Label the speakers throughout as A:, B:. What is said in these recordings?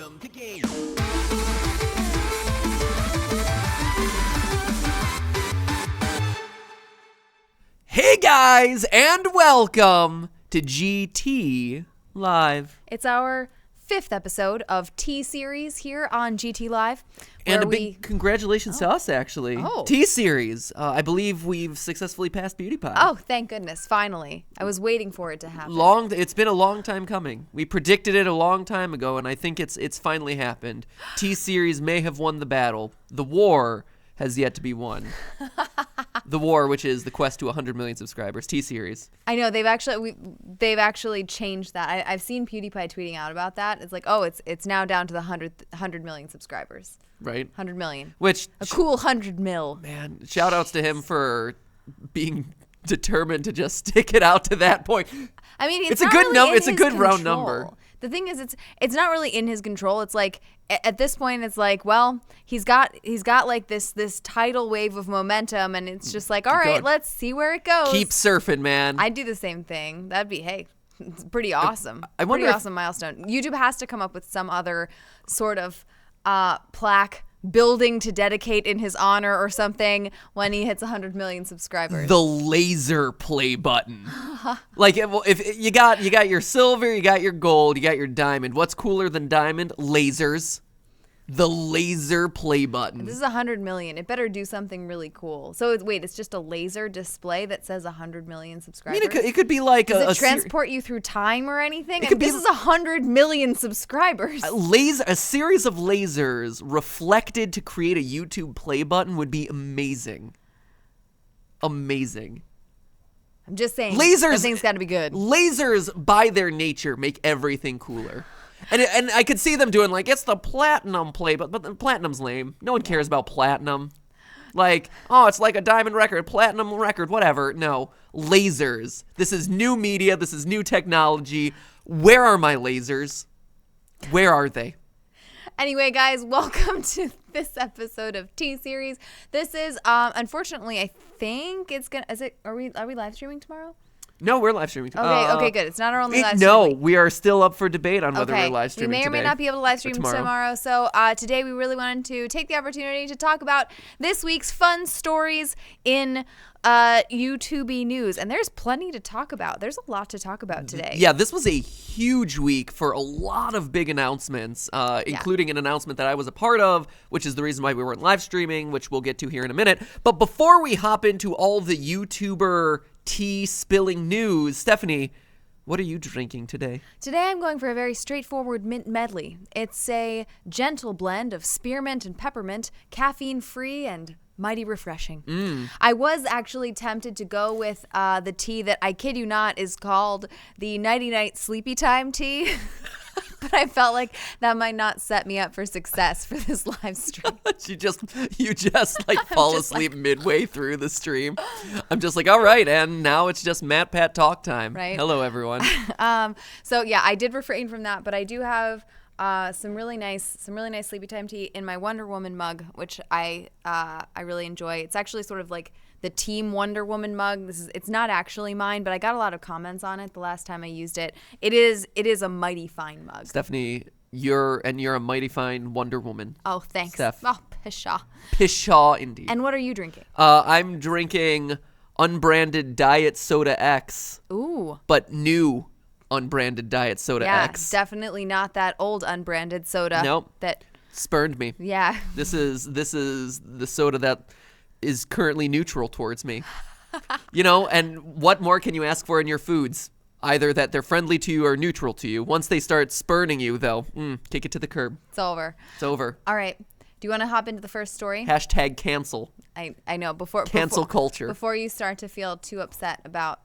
A: Welcome to Game. Hey guys, and welcome to GTeaLive.
B: It's our 5th episode of T-Series here on GTeaLive.
A: And a big congratulations to us, actually.
B: Oh.
A: T-Series. I believe we've successfully passed Beauty Pie.
B: Oh, thank goodness, finally. I was waiting for it to happen.
A: It's been a long time coming. We predicted it a long time ago, and I think it's finally happened. T-Series may have won the battle. The war has yet to be won. The war, which is the quest to 100 million subscribers. T-Series.
B: I know they've actually changed that. I've seen PewDiePie tweeting out about that. It's like, oh, it's now down to the 100 million subscribers.
A: Right.
B: 100 million.
A: Which
B: a cool 100 mil.
A: Man, shout outs to him for being determined to just stick it out to that point.
B: I mean,
A: it's a good number. It's a good round number.
B: The thing is, it's not really in his control. It's like at this point, it's like, well, he's got like this tidal wave of momentum, and it's just like, all right, let's see where it goes.
A: Keep surfing, man.
B: I'd do the same thing. That'd be it's pretty awesome.
A: I wonder
B: pretty awesome milestone. YouTube has to come up with some other sort of plaque building to dedicate in his honor or something when he hits 100 million subscribers.
A: The laser play button. Like if you got your silver, you got your gold, you got your diamond. What's cooler than diamond? Lasers. The laser play button.
B: This is 100 million. It better do something really cool. So wait, it's just a laser display that says 100 million subscribers?
A: I mean, it could be like
B: Does it transport you through time or anything? This is 100 million subscribers.
A: A series of lasers reflected to create a YouTube play button would be amazing. Amazing.
B: I'm just saying.
A: Lasers.
B: Everything's got to be good.
A: Lasers, by their nature, make everything cooler. And I could see them doing like, it's the platinum play, but the platinum's lame. No one cares about platinum. Like, oh, it's like a diamond record, platinum record, whatever. No, lasers. This is new media. This is new technology. Where are my lasers? Where are they?
B: Anyway, guys, welcome to this episode of T-Series. This is, unfortunately, I think it's gonna. Are we live streaming tomorrow?
A: No, we're live streaming.
B: Okay, good. It's not our only live stream.
A: No, we are still up for debate on whether we're live streaming
B: today. We may or may not be able to live stream tomorrow. So today we really wanted to take the opportunity to talk about this week's fun stories in YouTube news. And there's plenty to talk about. There's a lot to talk about today.
A: Yeah, this was a huge week for a lot of big announcements, including an announcement that I was a part of, which is the reason why we weren't live streaming, which we'll get to here in a minute. But before we hop into all the YouTuber tea spilling news, Stephanie, what are you drinking today?
B: Today I'm going for a very straightforward mint medley. It's a gentle blend of spearmint and peppermint, caffeine-free and mighty refreshing. I was actually tempted to go with the tea that, I kid you not, is called the Nighty Night Sleepy Time tea. But I felt like that might not set me up for success for this live stream.
A: you just like fall asleep midway through the stream. I'm just like, all right, and now it's just Matt Pat talk time.
B: Right.
A: Hello, everyone.
B: So yeah, I did refrain from that, but I do have some really nice sleepy time tea in my Wonder Woman mug, which I really enjoy. It's actually sort of like the Team Wonder Woman mug. It's not actually mine, but I got a lot of comments on it the last time I used it. It is a mighty fine mug.
A: Stephanie, you're a mighty fine Wonder Woman.
B: Oh, thanks.
A: Steph.
B: Oh, pshaw.
A: Pshaw indeed.
B: And what are you drinking?
A: I'm drinking unbranded Diet Soda X.
B: Ooh.
A: But new unbranded Diet Soda X.
B: Yeah, definitely not that old unbranded soda.
A: Nope.
B: That
A: spurned me.
B: Yeah.
A: This is the soda that is currently neutral towards me. And what more can you ask for in your foods? Either that they're friendly to you or neutral to you. Once they start spurning you, though, kick it to the curb.
B: It's over.
A: It's over.
B: All right. Do you want to hop into the first story?
A: # cancel.
B: I know.
A: Cancel culture.
B: Before you start to feel too upset about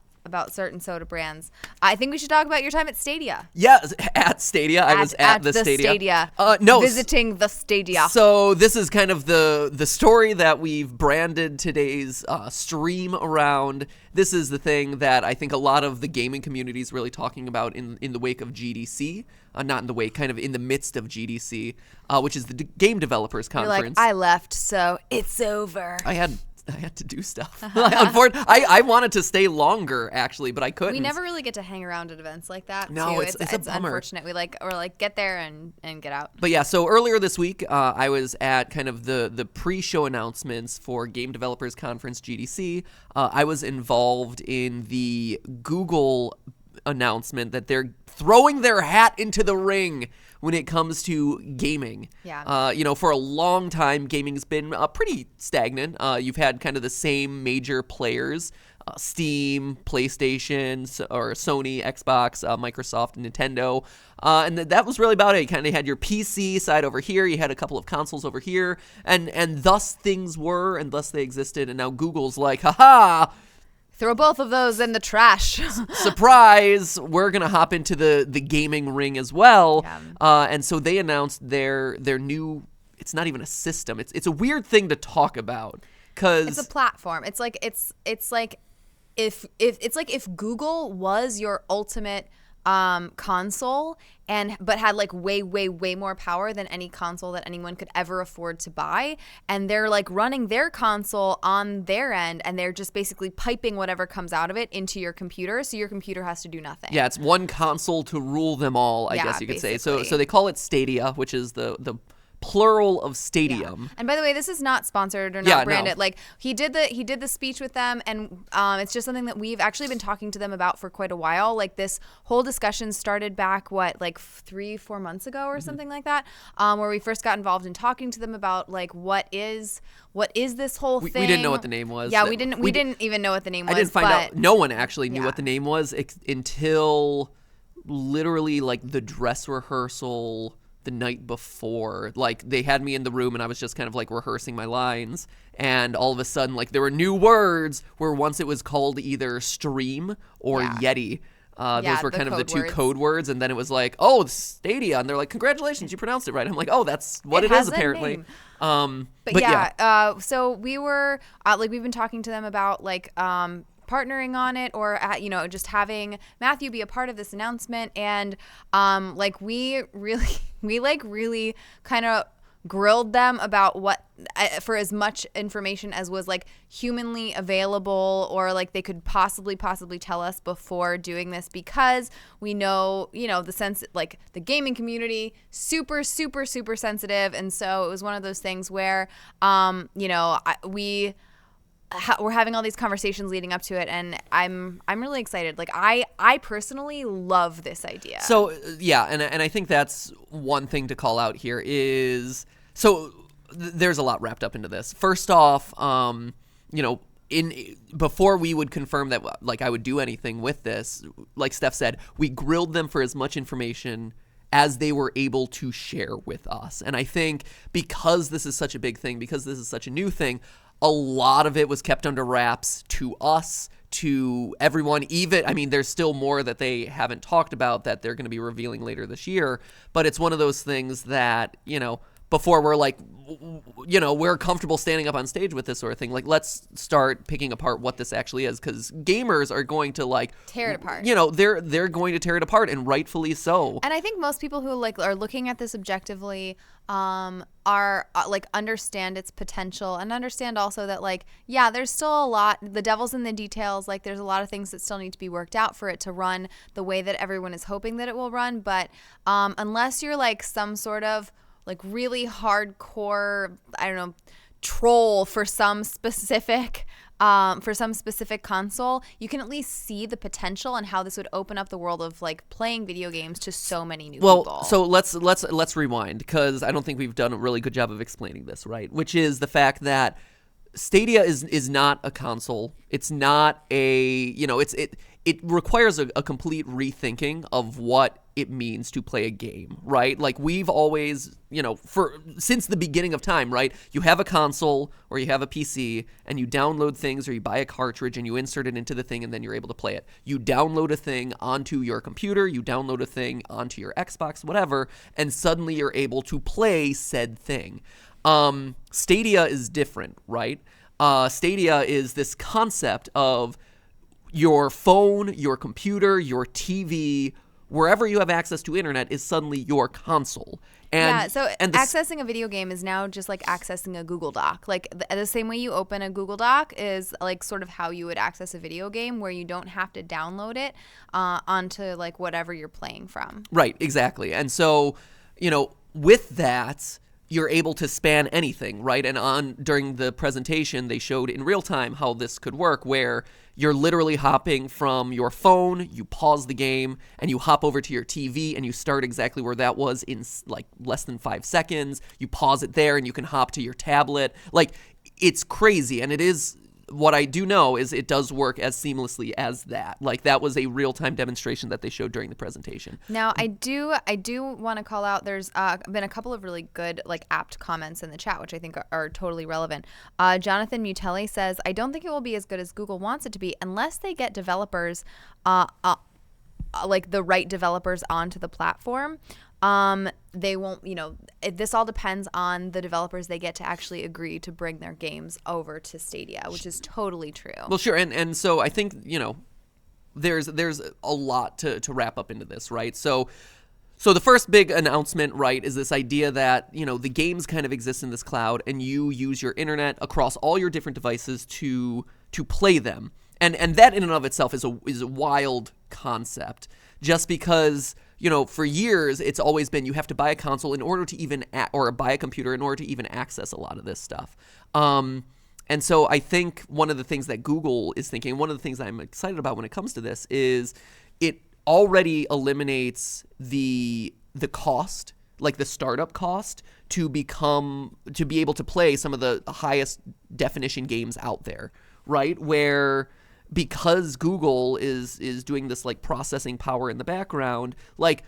B: certain soda brands, I think we should talk about your time at Stadia.
A: Yeah, at Stadia. I was at the Stadia.
B: No, visiting the Stadia.
A: So this is kind of the story that we've branded today's stream around. This is the thing that I think a lot of the gaming community is really talking about in the wake of GDC. Not in the wake, kind of in the midst of GDC, which is the Game Developers Conference.
B: You're like, I left, so it's over.
A: I had had to do stuff. Unfortunately, I wanted to stay longer actually, but I couldn't.
B: We never really get to hang around at events like that.
A: No,
B: too.
A: it's a bummer.
B: Unfortunate. We're get there and get out.
A: But yeah, so earlier this week, I was at kind of the pre-show announcements for Game Developers Conference GDC. I was involved in the Google announcement that they're throwing their hat into the ring when it comes to gaming.
B: Yeah.
A: For a long time, gaming's been pretty stagnant. You've had kind of the same major players, Steam, PlayStation, or Sony, Xbox, Microsoft, and Nintendo. And that was really about it. You kind of had your PC side over here. You had a couple of consoles over here. And thus things were, and thus they existed. And now Google's like, haha,
B: throw both of those in the trash.
A: surprise, we're going to hop into the gaming ring as well.
B: Yeah.
A: And so they announced their new, it's not even a system. It's a weird thing to talk about because
B: it's a platform. It's like if Google was your ultimate console but had like way more power than any console that anyone could ever afford to buy, and they're like running their console on their end, and they're just basically piping whatever comes out of it into your computer, so your computer has to do nothing.
A: Yeah, it's one console to rule them all, I guess you could say. So they call it Stadia, which is the plural of stadium.
B: Yeah. And by the way, this is not sponsored or not branded. No. Like he did the speech with them, and it's just something that we've actually been talking to them about for quite a while. Like this whole discussion started back 3-4 months ago or something like that, where we first got involved in talking to them about like what is this whole thing.
A: We didn't know what the name was.
B: Yeah, we didn't even know what the name was.
A: I didn't find out. No one actually knew what the name was until literally like the dress rehearsal the night before. Like they had me in the room and I was just kind of like rehearsing my lines, and all of a sudden like there were new words where once it was called either stream or Yeti. Those were kind of the two code words, and then it was like, oh, Stadia, and they're like, congratulations, you pronounced it right. I'm like, oh, that's what it is apparently.
B: But yeah, so we were we've been talking to them about partnering on it, or just having Matthew be a part of this announcement, and we really kind of grilled them about what for as much information as was like humanly available, or like they could possibly tell us before doing this, because we know the sense like the gaming community super sensitive, and so it was one of those things where we're having all these conversations leading up to it, and I'm really excited. Like I personally love this idea.
A: So yeah, and I think that's one thing to call out here is there's a lot wrapped up into this. First off, before we would confirm that like I would do anything with this, like Steph said, we grilled them for as much information as they were able to share with us. And I think because this is such a big thing, because this is such a new thing, a lot of it was kept under wraps to us, to everyone. Even, there's still more that they haven't talked about that they're going to be revealing later this year. But it's one of those things that, before we're like, we're comfortable standing up on stage with this sort of thing. Like, let's start picking apart what this actually is, because gamers are going to
B: tear it apart.
A: They're going to tear it apart, and rightfully so.
B: And I think most people who are looking at this objectively are understand its potential, and understand also that there's still a lot. The devil's in the details. Like there's a lot of things that still need to be worked out for it to run the way that everyone is hoping that it will run. But unless you're some sort of really hardcore, troll for some specific console, you can at least see the potential and how this would open up the world of playing video games to so many new people.
A: Well, so let's rewind, because I don't think we've done a really good job of explaining this, right? Which is the fact that Stadia is not a console. It's not it requires a complete rethinking of what it means to play a game, right? Like we've always, since the beginning of time, right? You have a console or you have a PC and you download things, or you buy a cartridge and you insert it into the thing and then you're able to play it. You download a thing onto your computer, you download a thing onto your Xbox, whatever, and suddenly you're able to play said thing. Stadia is different, right? Stadia is this concept of your phone, your computer, your TV wherever you have access to internet is suddenly your console. And,
B: so
A: and
B: accessing a video game is now just like accessing a Google Doc. Like the same way you open a Google Doc is like sort of how you would access a video game, where you don't have to download it onto like whatever you're playing from.
A: Right, exactly. And so, with that, you're able to span anything, right? And during the presentation, they showed in real time how this could work, where you're literally hopping from your phone, you pause the game, and you hop over to your TV, and you start exactly where that was in like less than 5 seconds. You pause it there, and you can hop to your tablet. Like, it's crazy, and it is. What I do know is it does work as seamlessly as that. Like, that was a real-time demonstration that they showed during the presentation.
B: Now, I do want to call out, there's been a couple of really good, like, apt comments in the chat, which I think are totally relevant. Jonathan Mutelli says, I don't think it will be as good as Google wants it to be unless they get developers, like the right developers onto the platform. They won't, this all depends on the developers they get to actually agree to bring their games over to Stadia, which is totally true.
A: Well, sure. And so I think, there's a lot to wrap up into this, right? So the first big announcement, right, is this idea that, the games kind of exist in this cloud and you use your internet across all your different devices to play them. And that in and of itself is a wild concept, just because, for years it's always been you have to buy a console in order to even or buy a computer in order to even access a lot of this stuff. And so I think one of the things that Google is thinking, one of the things that I'm excited about when it comes to this, is it already eliminates the cost, like the startup cost, to be able to play some of the highest definition games out there, right? Where because Google is doing this like processing power in the background, like,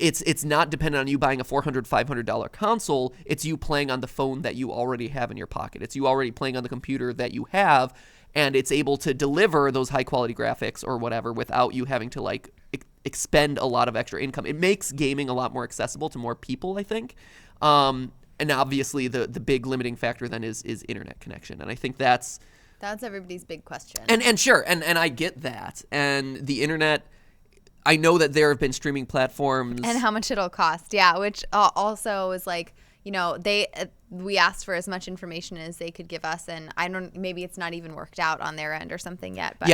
A: it's not dependent on you buying a $400, $500 console. It's you playing on the phone that you already have in your pocket. It's you already playing on the computer that you have, and it's able to deliver those high quality graphics or whatever without you having to like expend a lot of extra income. It makes gaming a lot more accessible to more people, I think. And obviously the big limiting factor then is internet connection. And I think that's
B: everybody's big question.
A: And sure, and I get that. And the internet, I know that there have been streaming platforms.
B: And how much it'll cost, yeah, which also is like, we asked for as much information as they could give us, and maybe it's not even worked out on their end or something yet. But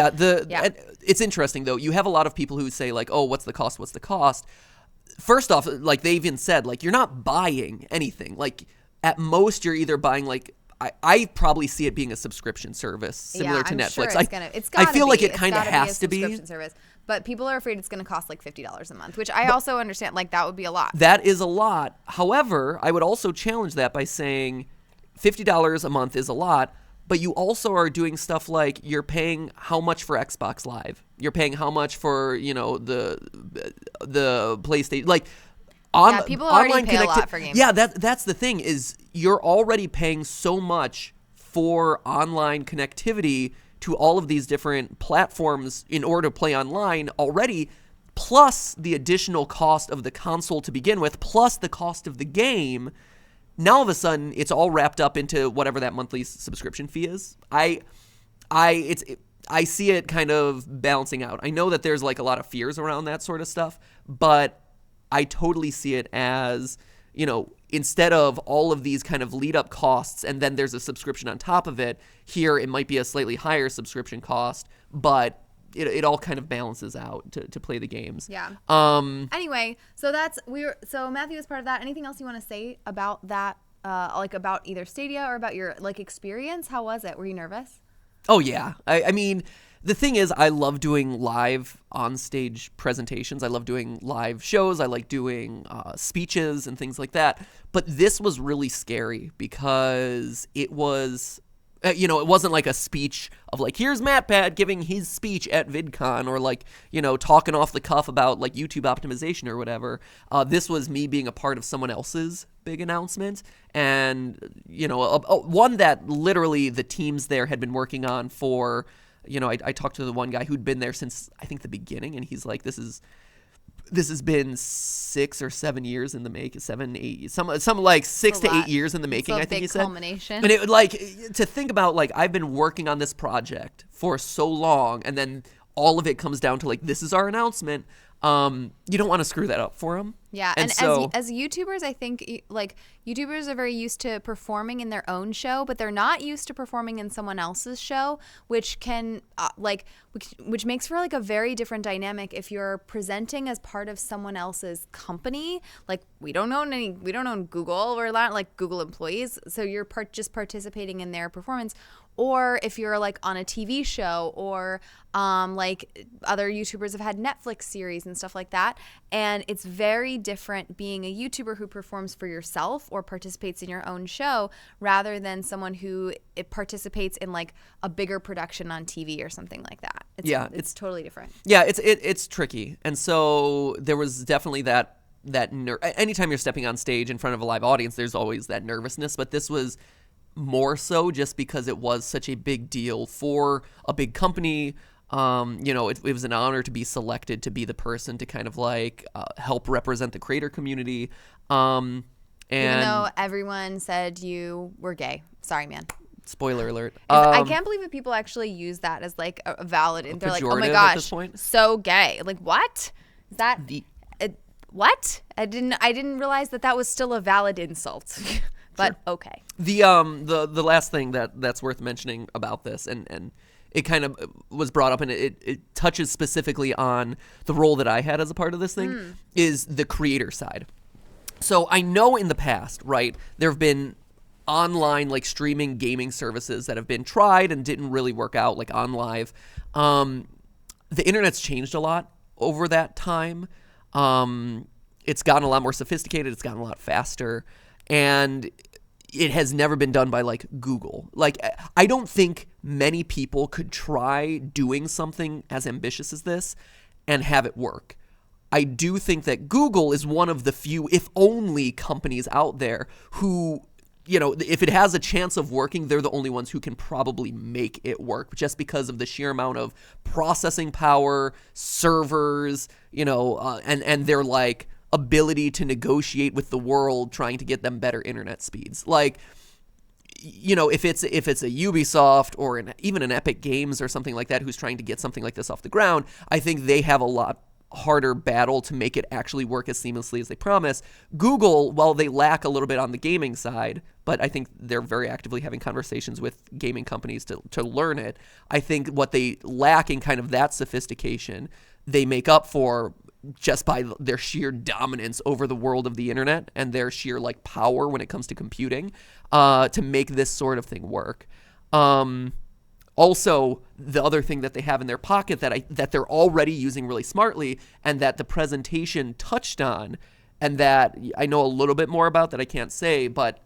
A: it's interesting, though. You have a lot of people who say, like, oh, what's the cost? What's the cost? First off, like, they even said, like, you're not buying anything. Like, at most, you're either buying, like, I probably see it being a subscription service similar to Netflix.
B: Sure
A: I feel like it kind of has to be.
B: Subscription service. But people are afraid it's going to cost like $50 a month, which I also understand. Like, that would be a lot.
A: That is a lot. However, I would also challenge that by saying $50 a month is a lot, but you also are doing stuff like you're paying how much for Xbox Live? You're paying how much for, the PlayStation? Like,
B: people already pay a lot for games.
A: Yeah, that's the thing, is you're already paying so much for online connectivity to all of these different platforms in order to play online already, plus the additional cost of the console to begin with, plus the cost of the game. Now all of a sudden it's all wrapped up into whatever that monthly subscription fee is. I see it kind of balancing out. I know that there's like a lot of fears around that sort of stuff, but I totally see it as, instead of all of these kind of lead up costs and then there's a subscription on top of it, here it might be a slightly higher subscription cost, but it all kind of balances out to play the games.
B: Yeah. Anyway, so Matthew is part of that. Anything else you want to say about that, like about either Stadia or about your like experience? How was it? Were you nervous?
A: Oh yeah. I mean, the thing is, I love doing live on-stage presentations. I love doing live shows. I like doing speeches and things like that. But this was really scary because it was, it wasn't like a speech of like, here's MatPat giving his speech at VidCon or like, talking off the cuff about like YouTube optimization or whatever. This was me being a part of someone else's big announcement, and, one that literally the teams there had been working on for... I talked to the one guy who'd been there since I think the beginning, and he's like, this has been 6 or 7 years in the making, 7, 8, some like 6 to 8 years in the making. I think he said.
B: Culmination.
A: And it would like to think about like I've been working on this project for so long, and then all of it comes down to like, this is our announcement. You don't want to screw that up for them.
B: Yeah, and
A: so,
B: as YouTubers, I think like YouTubers are very used to performing in their own show, but they're not used to performing in someone else's show, which can which makes for like a very different dynamic if you're presenting as part of someone else's company. Like we don't own Google, we're not like Google employees, so you're just participating in their performance. Or if you're like on a TV show, or like other YouTubers have had Netflix series and stuff like that. And it's very different being a YouTuber who performs for yourself or participates in your own show rather than someone who participates in like a bigger production on TV or something like that. It's totally different.
A: Yeah, it's tricky. And so there was definitely that anytime you're stepping on stage in front of a live audience, there's always that nervousness. But this was more so just because it was such a big deal for a big company. It was an honor to be selected to be the person to kind of like help represent the creator community. And
B: even though everyone said you were gay. Sorry, man.
A: Spoiler alert.
B: I can't believe that people actually use that as like a valid. And they're like, oh my gosh, so gay. Like, what? Is that what? I didn't realize that was still a valid insult. But sure. Okay.
A: The last thing that's worth mentioning about this, and it kind of was brought up, and it touches specifically on the role that I had as a part of this thing, is the creator side. So I know in the past, right, there have been online like streaming gaming services that have been tried and didn't really work out, like OnLive. The internet's changed a lot over that time. It's gotten a lot more sophisticated. It's gotten a lot faster. And it has never been done by like Google. Like, I don't think many people could try doing something as ambitious as this and have it work. I do think that Google is one of the few, if only, companies out there who, if it has a chance of working, they're the only ones who can probably make it work, just because of the sheer amount of processing power, servers, and their like ability to negotiate with the world, trying to get them better internet speeds. Like, if it's a Ubisoft or even an Epic Games or something like that who's trying to get something like this off the ground, I think they have a lot harder battle to make it actually work as seamlessly as they promise. Google, while they lack a little bit on the gaming side, but I think they're very actively having conversations with gaming companies to learn it. I think what they lack in kind of that sophistication, they make up for just by their sheer dominance over the world of the internet and their sheer like power when it comes to computing, to make this sort of thing work. Also, the other thing that they have in their pocket that they're already using really smartly, and that the presentation touched on, and that I know a little bit more about that I can't say, but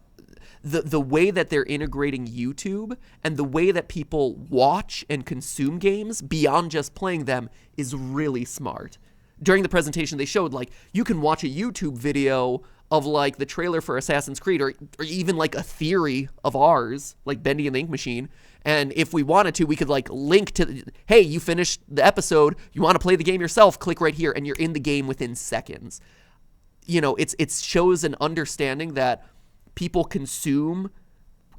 A: the way that they're integrating YouTube and the way that people watch and consume games beyond just playing them is really smart. During the presentation, they showed like you can watch a YouTube video of like the trailer for Assassin's Creed, or even like a theory of ours, like Bendy and the Ink Machine. And if we wanted to, we could like link to, hey, you finished the episode, you want to play the game yourself, click right here, and you're in the game within seconds. It shows an understanding that people consume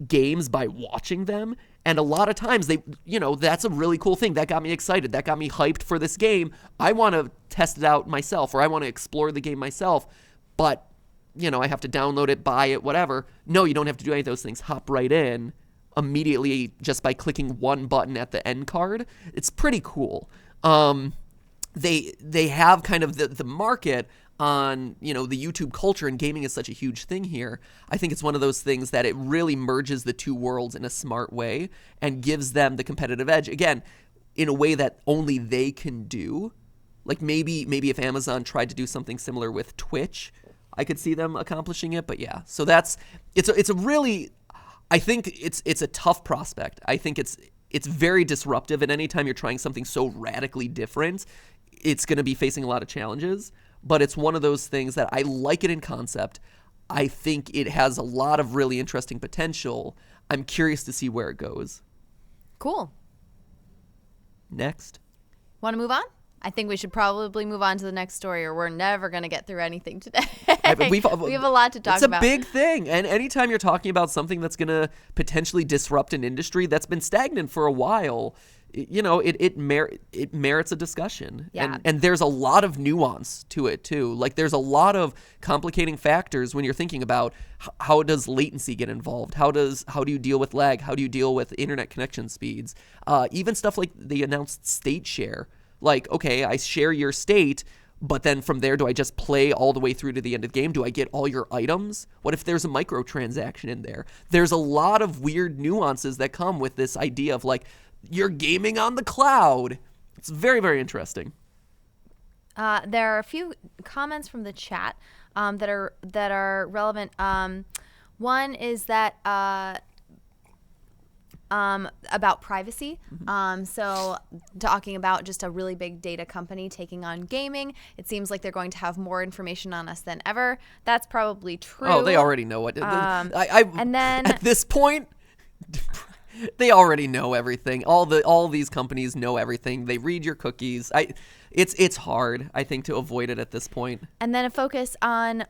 A: games by watching them. And a lot of times that's a really cool thing. That got me excited. That got me hyped for this game. I want to test it out myself, or I want to explore the game myself. But, I have to download it, buy it, whatever. No, you don't have to do any of those things. Hop right in immediately just by clicking one button at the end card. It's pretty cool. They have kind of the market on, the YouTube culture, and gaming is such a huge thing here. I think it's one of those things that it really merges the two worlds in a smart way and gives them the competitive edge, again, in a way that only they can do. Like maybe if Amazon tried to do something similar with Twitch, I could see them accomplishing it. But yeah, so it's a really, I think it's a tough prospect. I think it's very disruptive, and anytime you're trying something so radically different, it's going to be facing a lot of challenges. But it's one of those things that I like it in concept. I think it has a lot of really interesting potential. I'm curious to see where it goes.
B: Cool.
A: Next.
B: Want to move on? I think we should probably move on to the next story, or we're never going to get through anything today. We have a lot to talk about.
A: It's a big thing. And anytime you're talking about something that's going to potentially disrupt an industry that's been stagnant for a while, it merits a discussion.
B: Yeah.
A: And there's a lot of nuance to it too. Like there's a lot of complicating factors when you're thinking about how does latency get involved? How do you deal with lag? How do you deal with internet connection speeds? Even stuff like the announced state share. Like, okay, I share your state, but then from there, do I just play all the way through to the end of the game? Do I get all your items? What if there's a microtransaction in there? There's a lot of weird nuances that come with this idea of like, you're gaming on the cloud. It's very, very interesting.
B: There are a few comments from the chat that are relevant. One is that about privacy. So talking about just a really big data company taking on gaming, it seems like they're going to have more information on us than ever. That's probably true.
A: Oh, they already know it.
B: And then
A: at this point, they already know everything. All these companies know everything. They read your cookies. It's hard, I think, to avoid it at this point.
B: And then a focus on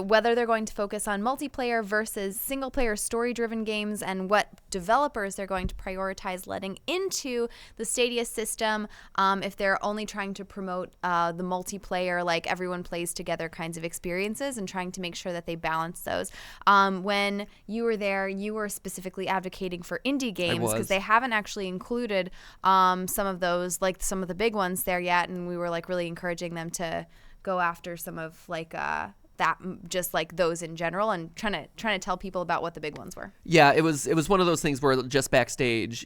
B: whether they're going to focus on multiplayer versus single-player story-driven games and what developers they're going to prioritize letting into the Stadia system if they're only trying to promote the multiplayer, like everyone plays together kinds of experiences and trying to make sure that they balance those. When you were there, you were specifically advocating for indie games because they haven't actually included some of those, like some of the big ones there yet. And we were like really encouraging them to go after some of like that, just like those in general, and trying to tell people about what the big ones were.
A: Yeah, it was one of those things where just backstage,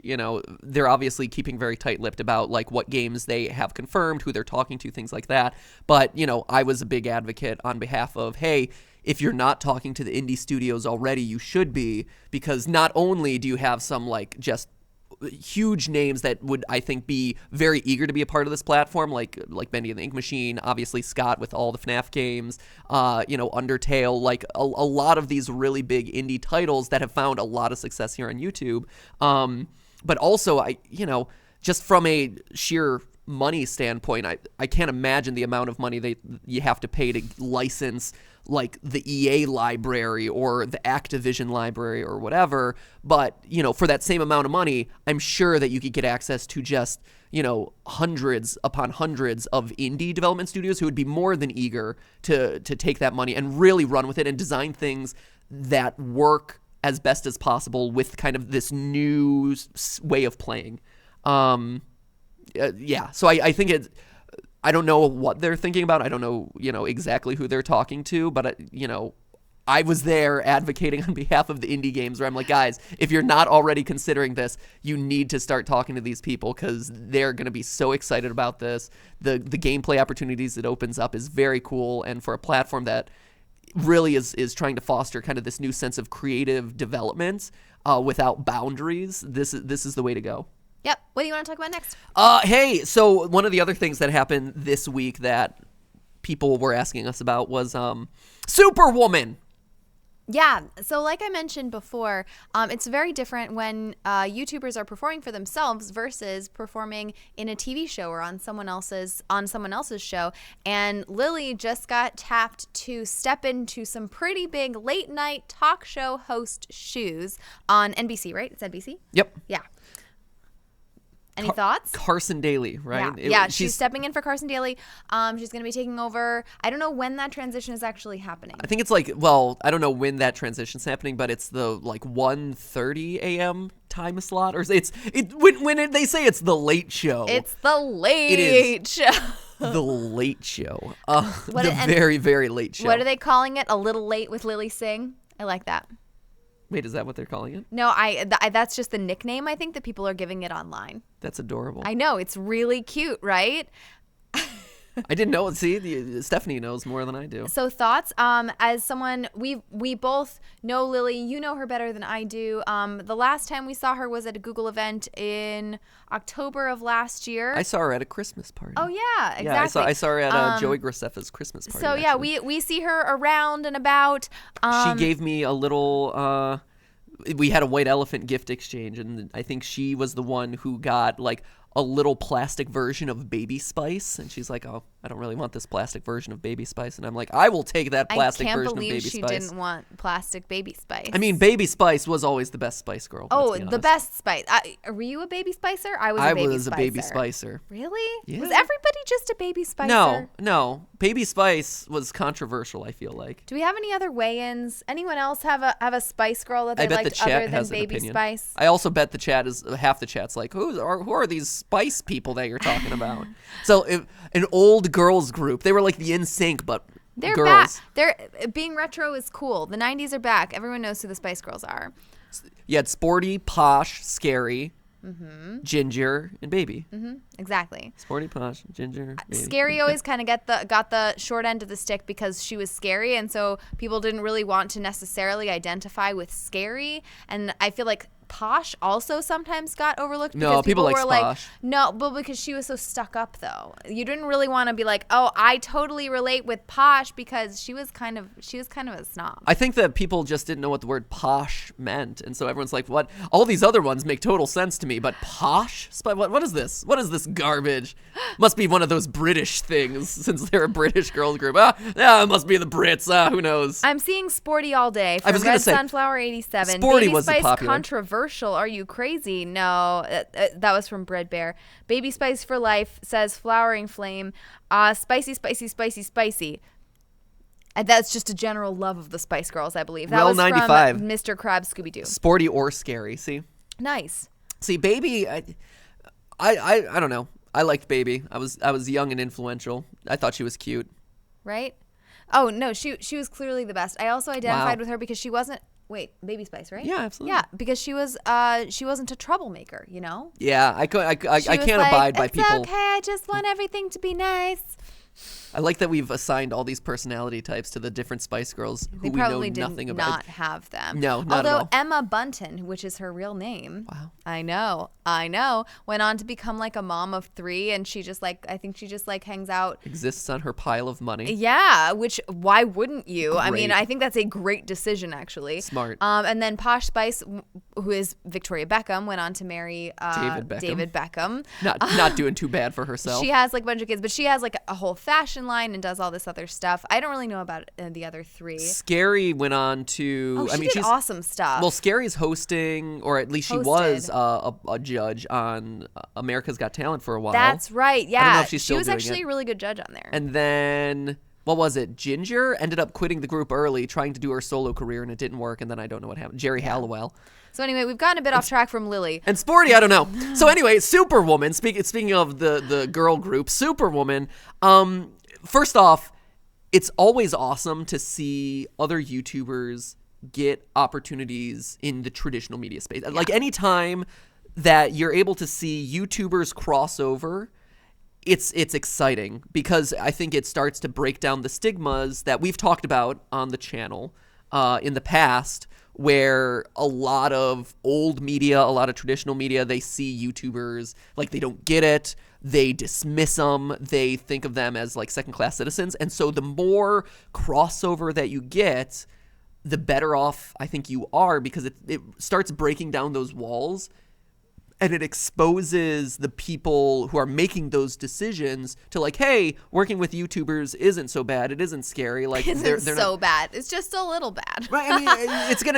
A: they're obviously keeping very tight-lipped about like what games they have confirmed, who they're talking to, things like that. But I was a big advocate on behalf of, hey, if you're not talking to the indie studios already, you should be, because not only do you have some like just huge names that would, I think, be very eager to be a part of this platform, like Bendy and the Ink Machine, obviously Scott with all the FNAF games, Undertale, like a lot of these really big indie titles that have found a lot of success here on YouTube. But also, just from a sheer money standpoint, I can't imagine the amount of money you have to pay to license like the EA library or the Activision library or whatever. But, for that same amount of money, I'm sure that you could get access to just, hundreds upon hundreds of indie development studios who would be more than eager to take that money and really run with it and design things that work as best as possible with kind of this new way of playing. So I think I don't know what they're thinking about. I don't know, exactly who they're talking to, but, I was there advocating on behalf of the indie games where I'm like, guys, if you're not already considering this, you need to start talking to these people because they're going to be so excited about this. The gameplay opportunities it opens up is very cool. And for a platform that really is trying to foster kind of this new sense of creative development without boundaries, this is the way to go.
B: Yep. What do you want to talk about next?
A: Hey, so one of the other things that happened this week that people were asking us about was Superwoman.
B: Yeah. So like I mentioned before, it's very different when YouTubers are performing for themselves versus performing in a TV show or on someone else's show. And Lilly just got tapped to step into some pretty big late night talk show host shoes on NBC, right? It's NBC?
A: Yep.
B: Yeah. Any thoughts?
A: Carson Daly, right?
B: Yeah, she's stepping in for Carson Daly. She's going to be taking over. I don't know when that transition is actually happening.
A: I think it's I don't know when that transition's happening, but it's the 1:30 a.m. time slot, or when they say it's the late show.
B: It's the late show.
A: The late show. Very, very late show.
B: What are they calling it? A Little Late with Lilly Singh? I like that.
A: Wait, is that what they're calling it?
B: No, that's just the nickname I think that people are giving it online.
A: That's adorable.
B: I know, it's really cute, right?
A: I didn't know. See, Stephanie knows more than I do.
B: So thoughts? As someone, we both know Lilly. You know her better than I do. The last time we saw her was at a Google event in October of last year.
A: I saw her at a Christmas party.
B: Oh yeah, exactly.
A: Yeah, I saw her at Joey Graceffa's Christmas party.
B: So yeah, we see her around and about.
A: She gave me a little. We had a white elephant gift exchange, and I think she was the one who got a little plastic version of Baby Spice, and she's like, "Oh, I don't really want this plastic version of Baby Spice," and I'm like, "I will take that plastic version of Baby Spice." I can't
B: believe she didn't want plastic Baby Spice.
A: I mean, Baby Spice was always the best Spice Girl.
B: Oh, the best Spice. Were you a Baby Spicer? I was a Baby
A: Spicer.
B: Really?
A: Yeah.
B: Was everybody just a Baby Spicer?
A: No. Baby Spice was controversial, I feel like.
B: Do we have any other weigh-ins? Anyone else have a Spice Girl that they liked other than Baby Spice?
A: I also bet the chat is half the chat's like, who are these Spice people that you're talking about? So an old girls group. They were like the NSYNC, but
B: they're
A: girls.
B: Back. Being retro is cool. The 90s are back. Everyone knows who the Spice Girls are.
A: You had Sporty, Posh, Scary, Ginger, and Baby.
B: Exactly.
A: Sporty, Posh, Ginger, Baby.
B: Scary always kind of got the short end of the stick because she was scary, and so people didn't really want to necessarily identify with Scary. And I feel like Posh also sometimes got overlooked because people were like, no, but because she was so stuck up though. You didn't really want to be like, oh, I totally relate with Posh because she was kind of a snob.
A: I think that people just didn't know what the word posh meant, and so everyone's like, what? All these other ones make total sense to me, but posh? What is this? What is this garbage? Must be one of those British things since they're a British girls group. It must be the Brits. Who knows?
B: I'm seeing Sporty all day from
A: I was gonna
B: Red
A: say,
B: Sunflower 87.
A: Sporty
B: Baby
A: was
B: Spice
A: popular.
B: Controversial. Are you crazy? No, that was from Bread Bear. Baby Spice for Life says Flowering Flame. Spicy, spicy, spicy, spicy. And that's just a general love of the Spice Girls, I believe. That
A: Rel
B: was
A: 95.
B: from Mr. Krabs Scooby Doo.
A: Sporty or Scary. See.
B: Nice.
A: See, Baby. I don't know. I liked Baby. I was young and influential. I thought she was cute.
B: Right? Oh no, she was clearly the best. I also identified with her because she wasn't. Wait, Baby Spice, right?
A: Yeah, absolutely.
B: Yeah, because she wasn't a troublemaker, you know?
A: Yeah, I can't abide by people.
B: It's okay, I just want everything to be nice.
A: I like that we've assigned all these personality types to the different Spice Girls who we know nothing about.
B: Not have them.
A: No, not
B: Although
A: at all.
B: Emma Bunton, which is her real name,
A: Wow.
B: I know, went on to become like a mom of 3, and I think she just hangs out.
A: Exists on her pile of money.
B: Yeah, which why wouldn't you?
A: Great.
B: I mean, I think that's a great decision actually.
A: Smart.
B: And then Posh Spice, who is Victoria Beckham, went on to marry
A: David
B: Beckham.
A: Not doing too bad for herself.
B: She has a bunch of kids, but she has a whole fashion line and does all this other stuff. I don't really know about the other 3.
A: Scary went on to.
B: She's awesome stuff.
A: Well, Scary's hosting, or at least she was a judge on America's Got Talent for a while.
B: That's right. Yeah,
A: I don't know if she
B: was actually a really good judge on there.
A: And then. What was it? Ginger ended up quitting the group early, trying to do her solo career, and it didn't work. And then I don't know what happened. Jerry Halliwell.
B: So anyway, we've gotten a bit off track from Lilly.
A: And Sporty, I don't know. So anyway, Superwoman. Speaking of the girl group, Superwoman. First off, it's always awesome to see other YouTubers get opportunities in the traditional media space. Yeah. Like anytime that you're able to see YouTubers cross over, it's exciting because I think it starts to break down the stigmas that we've talked about on the channel in the past, where a lot of old media, a lot of traditional media, they see YouTubers like they don't get it. They dismiss them. They think of them as like second-class citizens. And so the more crossover that you get, the better off I think you are, because it starts breaking down those walls. And it exposes the people who are making those decisions to like, hey, working with YouTubers isn't so bad. It isn't scary. Like
B: they're so bad. It's just a little bad.
A: Right. I mean,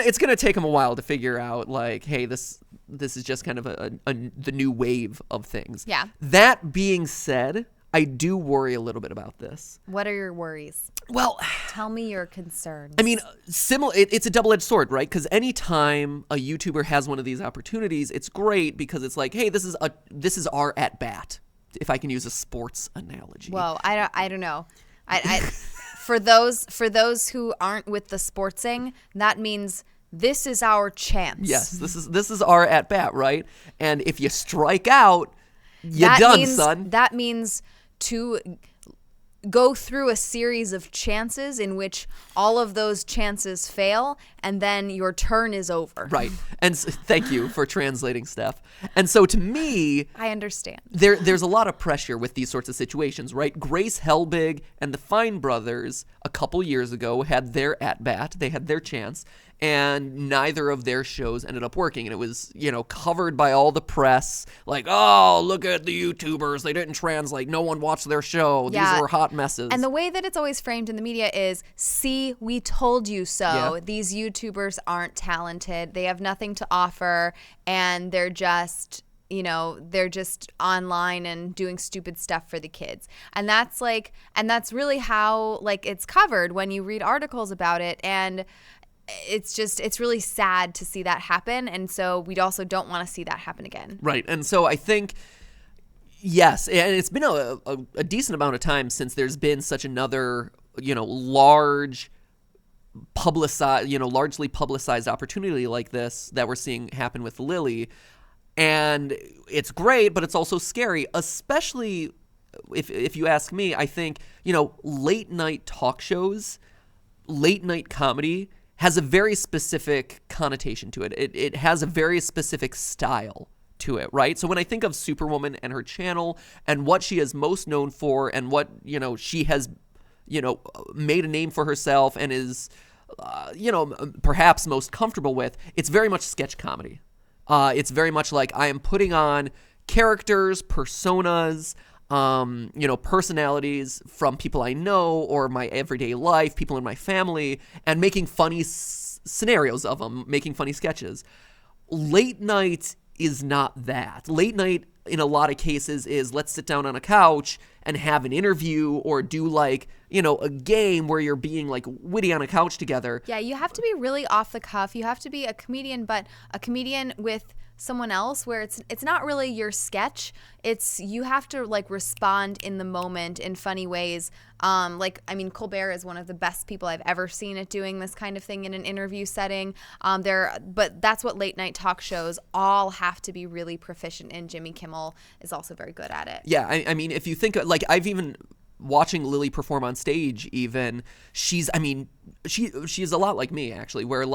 A: it's gonna take them a while to figure out like, hey, this is just kind of the new wave of things.
B: Yeah.
A: That being said, I do worry a little bit about this.
B: What are your worries?
A: Well,
B: tell me your concerns.
A: I mean, it's a double-edged sword, right? Because anytime a YouTuber has one of these opportunities, it's great because it's like, hey, this is our at bat, if I can use a sports analogy.
B: Whoa, I don't know. I for those who aren't with the sportsing, that means this is our chance.
A: Yes, this is our at bat, right? And if you strike out, you're done, son.
B: That means to go through a series of chances in which all of those chances fail, and then your turn is over.
A: Right. And thank you for translating, Steph. And so to me,
B: I understand.
A: There's a lot of pressure with these sorts of situations, right? Grace Helbig and the Fine Brothers a couple years ago had their at-bat. They had their chance. And neither of their shows ended up working. And it was, covered by all the press. Like, oh, look at the YouTubers. They didn't translate. No one watched their show.
B: Yeah.
A: These were hot messes.
B: And the way that it's always framed in the media is, see, we told you so.
A: Yeah.
B: These YouTubers aren't talented. They have nothing to offer. And they're just... they're just online and doing stupid stuff for the kids. And that's really how it's covered when you read articles about it. And it's really sad to see that happen. And so we also don't want to see that happen again.
A: Right. And so I think, yes, and it's been a decent amount of time since there's been such another, largely publicized opportunity like this that we're seeing happen with Lilly. And it's great, but it's also scary, especially if you ask me. I think, late night talk shows, late night comedy has a very specific connotation to it. It has a very specific style to it, right? So when I think of Superwoman and her channel and what she is most known for and what, she has, made a name for herself and is, perhaps most comfortable with, it's very much sketch comedy. It's very much like I am putting on characters, personas, personalities from people I know or my everyday life, people in my family, and making funny scenarios of them, making funny sketches. Late night is not that. Late night, in a lot of cases, is let's sit down on a couch and have an interview or do a game where you're being witty on a couch together.
B: Yeah, you have to be really off the cuff. You have to be a comedian, but a comedian with someone else where it's not really your sketch. It's you have to respond in the moment in funny ways. Colbert is one of the best people I've ever seen at doing this kind of thing in an interview setting. But that's what late night talk shows all have to be really proficient in. Jimmy Kimmel is also very good at it.
A: Yeah, I mean, if you think I've even watching Lilly perform on stage, even she's a lot like me actually, where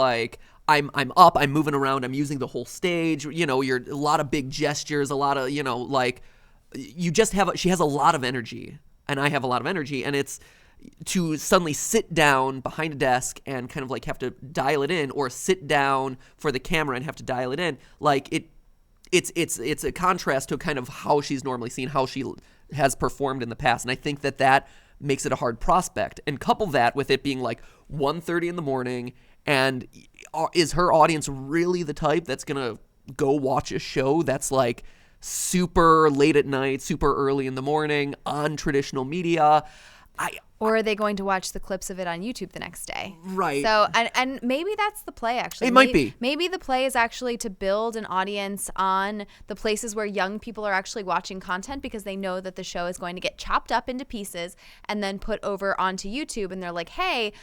A: I'm up, I'm moving around, I'm using the whole stage. You're a lot of big gestures, a lot of she has a lot of energy, and I have a lot of energy, and it's to suddenly sit down behind a desk and kind of have to dial it in, or sit down for the camera and have to dial it in. It's a contrast to kind of how she's normally seen, how she has performed in the past. And I think that makes it a hard prospect. And couple that with it being 1:30 in the morning, and is her audience really the type that's going to go watch a show that's super late at night, super early in the morning on traditional media?
B: Or are they going to watch the clips of it on YouTube the next day?
A: Right.
B: So, and maybe that's the play, actually.
A: It might be.
B: Maybe the play is actually to build an audience on the places where young people are actually watching content, because they know that the show is going to get chopped up into pieces and then put over onto YouTube. And they're like, hey,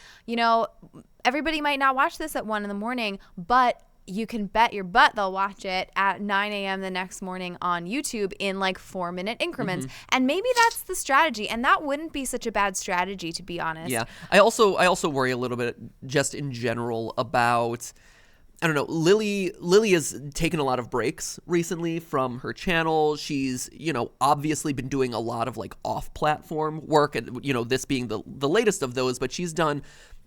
B: everybody might not watch this at 1 a.m, but you can bet your butt they'll watch it at 9 a.m. the next morning on YouTube in 4-minute increments. Mm-hmm. And maybe that's the strategy. And that wouldn't be such a bad strategy, to be honest.
A: Yeah. I also worry a little bit just in general about, I don't know, Lilly has taken a lot of breaks recently from her channel. She's, obviously been doing a lot of off-platform work, and, this being the latest of those, but she's done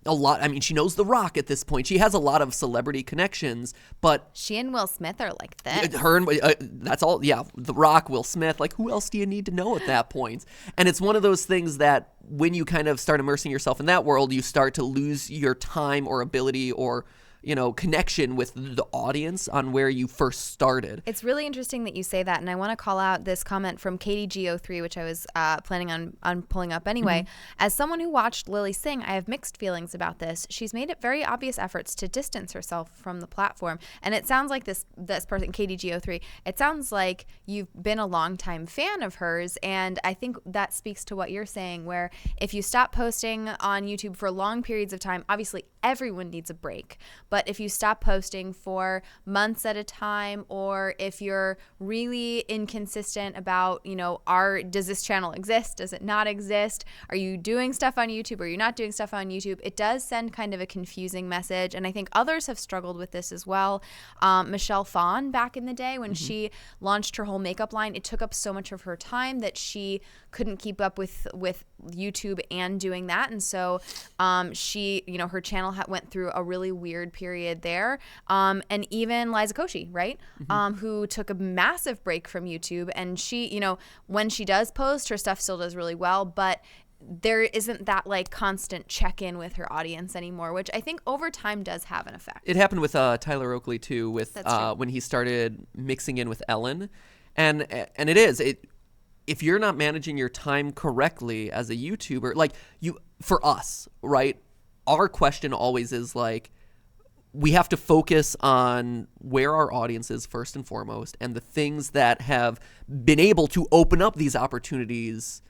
A: a lot. I mean, she knows The Rock at this point. She has a lot of celebrity connections, but
B: she and Will Smith are like this.
A: Her and that's all. Yeah, The Rock, Will Smith. Who else do you need to know at that point? And it's one of those things that when you kind of start immersing yourself in that world, you start to lose your time or ability or connection with the audience on where you first started.
B: It's really interesting that you say that, and I want to call out this comment from KatieG03, which I was planning on pulling up anyway. Mm-hmm. As someone who watched Lilly Singh, I have mixed feelings about this. She's made it very obvious efforts to distance herself from the platform, and it sounds like this person, KatieG03, it sounds like you've been a longtime fan of hers, and I think that speaks to what you're saying, where if you stop posting on YouTube for long periods of time, obviously everyone needs a break, But if you stop posting for months at a time, or if you're really inconsistent about, does this channel exist? Does it not exist? Are you doing stuff on YouTube? Are you not doing stuff on YouTube? It does send kind of a confusing message. And I think others have struggled with this as well. Michelle Phan, back in the day when she launched her whole makeup line, it took up so much of her time that she couldn't keep up with YouTube and doing that. And so she, her channel went through a really weird period there. And even Liza Koshy, right? Who took a massive break from YouTube. And she, when she does post, her stuff still does really well, but there isn't that like constant check-in with her audience anymore, which I think over time does have an effect.
A: It happened with Tyler Oakley too, with when he started mixing in with Ellen. And if you're not managing your time correctly as a YouTuber, like for us, right? Our question always is like, we have to focus on where our audience is first and foremost, and the things that have been able to open up these opportunities,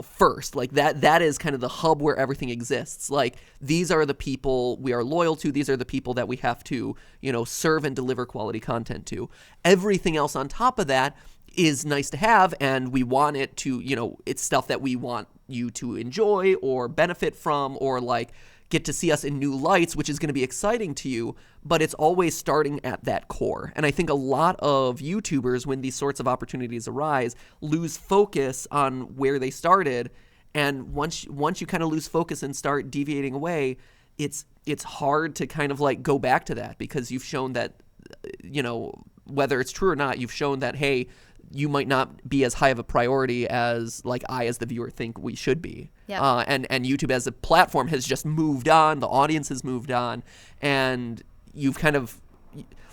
A: first. Like that is kind of the hub where everything exists. Like, these are the people we are loyal to. These are the people that we have to, serve and deliver quality content to. Everything else on top of that is nice to have, and we want it to, it's stuff that we want you to enjoy or benefit from, or like get to see us in new lights, which is going to be exciting to you, but it's always starting at that core. And I think a lot of YouTubers, when these sorts of opportunities arise, lose focus on where they started. And once you kind of lose focus and start deviating away, it's hard to kind of like go back to that, because you've shown that, whether it's true or not, you've shown that, hey, you might not be as high of a priority as like I, as the viewer, think we should be.
B: Yep.
A: And YouTube as a platform has just moved on. The audience has moved on, and you've kind of,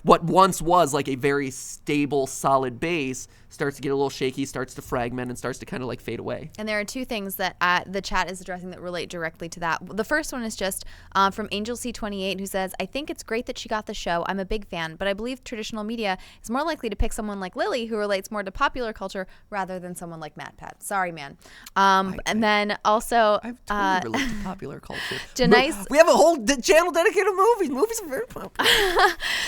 A: what once was like a very stable, solid base starts to get a little shaky, starts to fragment, and starts to kind of like fade away.
B: And there are two things that the chat is addressing that relate directly to that. The first one is just from Angel C28, who says, I think it's great that she got the show. I'm a big fan, but I believe traditional media is more likely to pick someone like Lilly, who relates more to popular culture, rather than someone like MatPat. Sorry, man. And then also,
A: I've totally relate to popular culture.
B: Janice,
A: we have a whole channel dedicated to movies. Movies are very popular.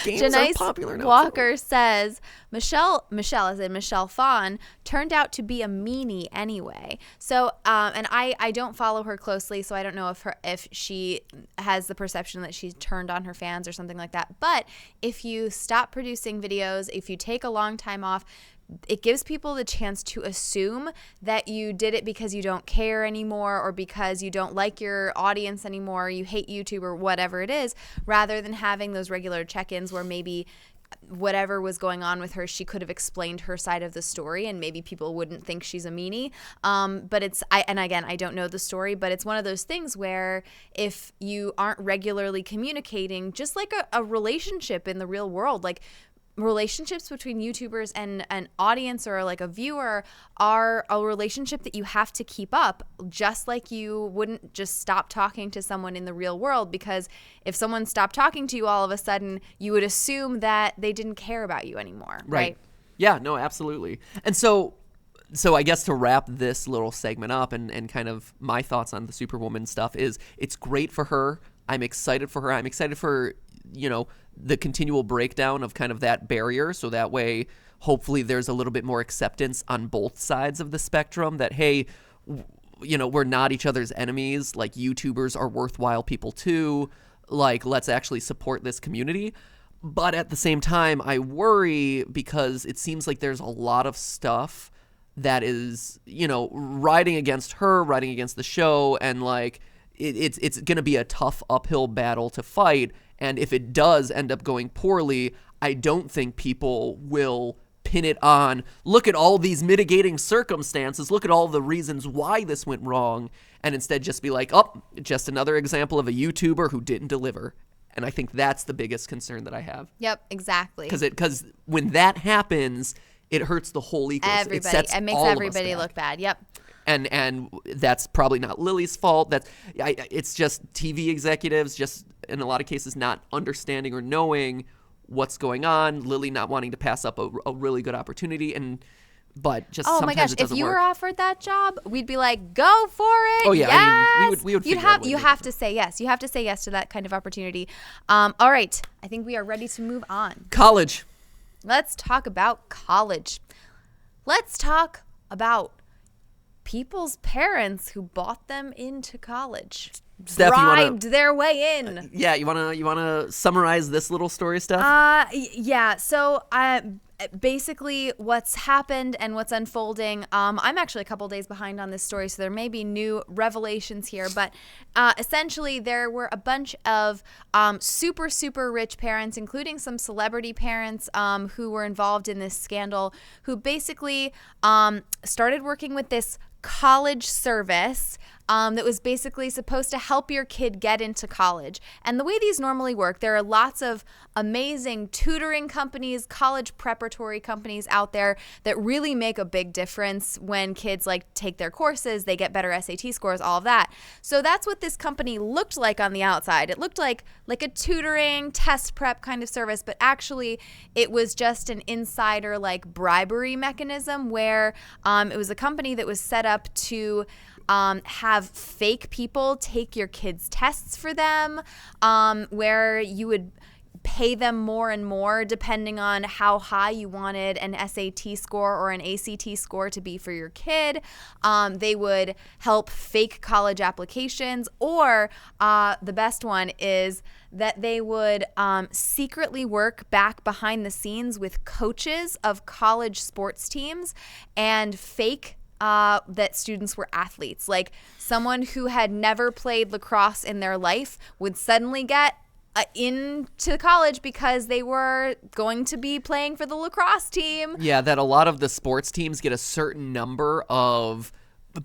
A: Games are popular now.
B: Walker says, Michelle, as in Michelle Phan, turned out to be a meanie anyway. So, and I don't follow her closely, so I don't know if she has the perception that she's turned on her fans or something like that. But if you stop producing videos, if you take a long time off, it gives people the chance to assume that you did it because you don't care anymore, or because you don't like your audience anymore, you hate YouTube, or whatever it is, rather than having those regular check-ins where maybe whatever was going on with her, she could have explained her side of the story, and maybe people wouldn't think she's a meanie. But I don't know the story, but it's one of those things where if you aren't regularly communicating, just like a relationship in the real world, like relationships between YouTubers and an audience or like a viewer are a relationship that you have to keep up, just like you wouldn't just stop talking to someone in the real world, because if someone stopped talking to you all of a sudden, you would assume that they didn't care about you anymore, right?
A: Yeah, no, absolutely. And so I guess to wrap this little segment up and kind of my thoughts on the Superwoman stuff is, it's great for her. I'm excited for her. I'm excited for, the continual breakdown of kind of that barrier, so that way hopefully there's a little bit more acceptance on both sides of the spectrum that, hey, we're not each other's enemies. Like, YouTubers are worthwhile people too. Like, let's actually support this community. But at the same time, I worry because it seems like there's a lot of stuff that is, riding against her, riding against the show, and like it's going to be a tough uphill battle to fight. And if it does end up going poorly, I don't think people will pin it on, look at all these mitigating circumstances, look at all the reasons why this went wrong, and instead just be like, oh, just another example of a YouTuber who didn't deliver. And I think that's the biggest concern that I have.
B: Yep, exactly.
A: Because when that happens, it hurts the whole ecosystem.
B: It makes everybody look bad. Yep.
A: And that's probably not Lily's fault. It's just TV executives, just in a lot of cases, not understanding or knowing what's going on. Lily not wanting to pass up a really good opportunity. And but just
B: Oh my
A: sometimes
B: gosh!
A: it
B: If
A: doesn't
B: you
A: work.
B: were offered that job, we'd be like, "Go for it!"
A: Oh, yeah,
B: yes!
A: I mean, we would
B: You'd
A: figure out a
B: have
A: way to
B: you
A: make
B: have
A: it
B: to say yes. You have to say yes to that kind of opportunity. All right, I think we are ready to move on.
A: College.
B: Let's talk about college. Let's talk about people's parents who bought them into college.
A: Steph, you wanna-
B: bribed their way in.
A: Yeah, you wanna summarize this little story, Steph?
B: Yeah. So, basically, what's happened and what's unfolding. I'm actually a couple days behind on this story, so there may be new revelations here. But essentially, there were a bunch of super, super rich parents, including some celebrity parents, who were involved in this scandal, who basically started working with this college service that was basically supposed to help your kid get into college. And the way these normally work, there are lots of amazing tutoring companies, college preparatory companies out there that really make a big difference when kids like take their courses, they get better SAT scores, all of that. So that's what this company looked like on the outside. It looked like a tutoring, test prep kind of service, but actually it was just an insider like bribery mechanism where it was a company that was set up to have fake people take your kids' tests for them, where you would pay them more and more depending on how high you wanted an SAT score or an ACT score to be for your kid. They would help fake college applications, or the best one is that they would secretly work back behind the scenes with coaches of college sports teams and fake that students were athletes. Like someone who had never played lacrosse in their life would suddenly get into college because they were going to be playing for the lacrosse team.
A: Yeah, that a lot of the sports teams get a certain number of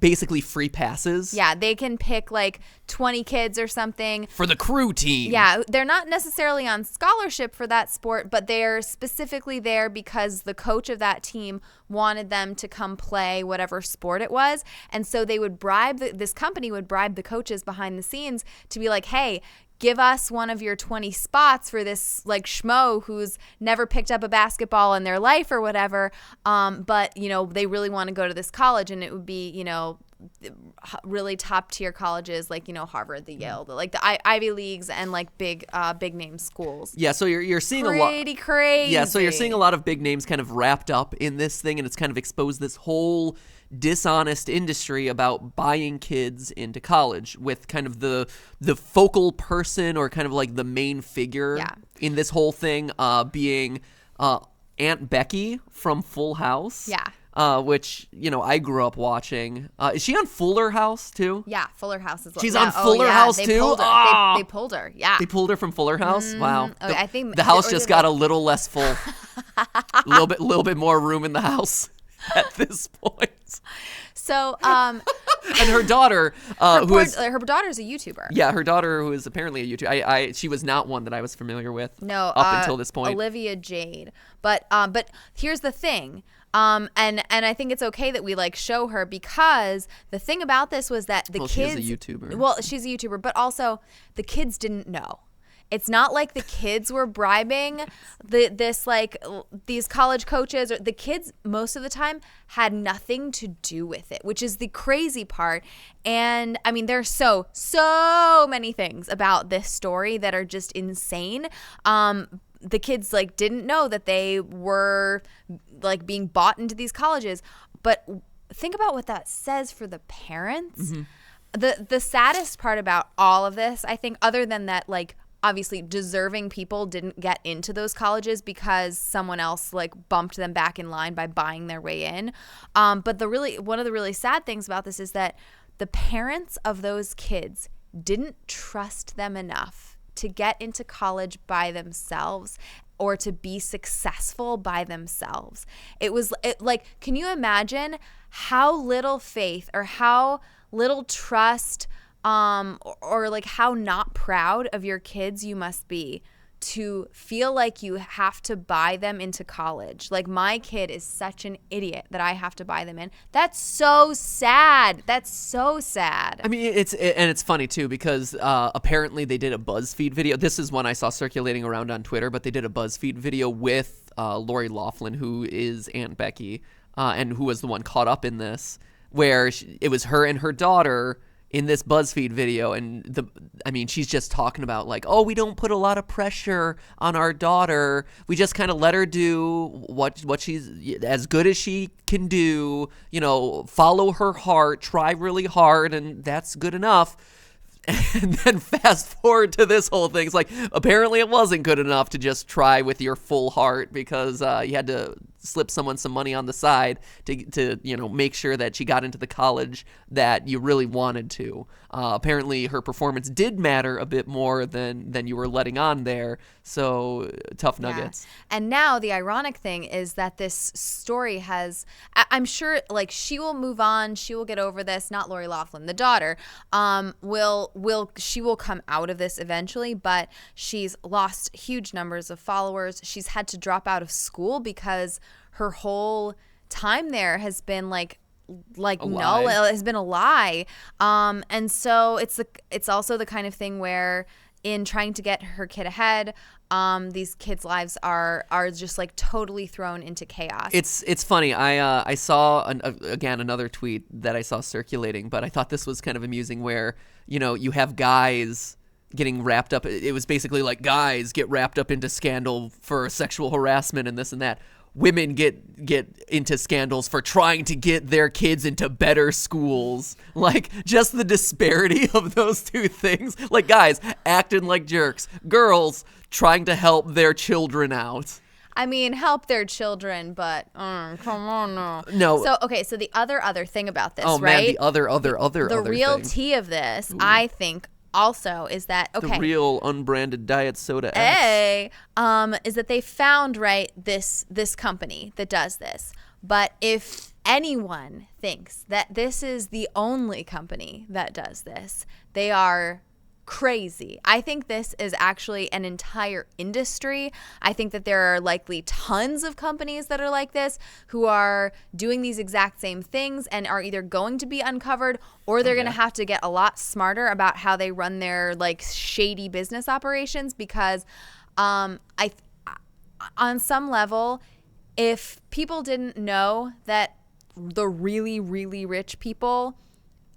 A: basically free passes.
B: Yeah, they can pick like 20 kids or something.
A: For the crew team.
B: Yeah, they're not necessarily on scholarship for that sport, but they're specifically there because the coach of that team wanted them to come play whatever sport it was. And so they would this company would bribe the coaches behind the scenes to be like, hey, give us one of your 20 spots for this like schmo who's never picked up a basketball in their life or whatever. But, you know, they really want to go to this college, and it would be, you know, really top tier colleges like, you know, Harvard, the Yale, like the Ivy Leagues and like big name schools.
A: Yeah, so you're seeing a lot.
B: Pretty crazy.
A: Yeah, so you're seeing a lot of big names kind of wrapped up in this thing, and it's kind of exposed this whole dishonest industry about buying kids into college, with kind of the focal person or kind of like the main figure in this whole thing being Aunt Becky from Full House.
B: Yeah.
A: Which, you know, I grew up watching. Is she on Fuller House too?
B: Yeah, Fuller House as well.
A: She's on Fuller House
B: they
A: too?
B: Pulled her.
A: Oh!
B: They pulled her. Yeah.
A: They pulled her from Fuller House. Wow.
B: Okay, I think
A: the house just got a little less full. a little bit more room in the house at this point.
B: So,
A: and her daughter,
B: her daughter's a YouTuber.
A: Yeah, her daughter, who is apparently a YouTuber. She was not one that I was familiar with.
B: No,
A: up until this point.
B: Olivia Jade. But here's the thing. And I think it's okay that we like show her, because the thing about this was that the kids.
A: She's a YouTuber.
B: Well, she's a YouTuber, but also the kids didn't know. It's not like the kids were bribing these college coaches. Or the kids, most of the time, had nothing to do with it, which is the crazy part. And I mean, there's so many things about this story that are just insane. The kids like didn't know that they were like being bought into these colleges. But think about what that says for the parents. Mm-hmm. The saddest part about all of this, I think, other than that, like, obviously deserving people didn't get into those colleges because someone else like bumped them back in line by buying their way in. But one of the really sad things about this is that the parents of those kids didn't trust them enough to get into college by themselves or to be successful by themselves. Can you imagine how little faith or how little trust or like how not proud of your kids you must be to feel like you have to buy them into college. Like, my kid is such an idiot that I have to buy them in. That's so sad. That's so sad.
A: I mean, it's funny too, because apparently they did a BuzzFeed video. This is one I saw circulating around on Twitter, but they did a BuzzFeed video with Lori Loughlin, who is Aunt Becky. and who was the one caught up in this, where it was her and her daughter in this BuzzFeed video, and she's just talking about like, oh, we don't put a lot of pressure on our daughter. We just kind of let her do what she's as good as she can do, follow her heart, try really hard, and that's good enough. And then fast forward to this whole thing. It's like, apparently it wasn't good enough to just try with your full heart, because you had to slip someone some money on the side to make sure that she got into the college that you really wanted to. Apparently her performance did matter a bit more than you were letting on there. So tough nuggets.
B: Yeah. And now the ironic thing is that this story has, I'm sure, like, she will move on. She will get over this. Not Lori Loughlin, the daughter, she will come out of this eventually, but she's lost huge numbers of followers. She's had to drop out of school because her whole time there has been like null. It has been a lie. And so it's also the kind of thing where, in trying to get her kid ahead, these kids' lives are just like totally thrown into chaos.
A: It's funny. I saw again another tweet that I saw circulating, but I thought this was kind of amusing, where you have guys getting wrapped up. It was basically like, guys get wrapped up into scandal for sexual harassment and this and that. Women get into scandals for trying to get their kids into better schools. Like, just the disparity of those two things. Like, guys acting like jerks. Girls trying to help their children out.
B: I mean, help their children, but come on now.
A: No.
B: So, okay, so the other thing about this,
A: right?
B: Man,
A: the other
B: the real
A: thing.
B: tea of this, ooh, I think, also is that, okay,
A: the real unbranded diet soda
B: is that they found, right, this company that does this. But if anyone thinks that this is the only company that does this, they are crazy. I think this is actually an entire industry. I think that there are likely tons of companies that are like this, who are doing these exact same things and are either going to be uncovered, or they're going to have to get a lot smarter about how they run their like shady business operations, because on some level, if people didn't know that the really, really rich people,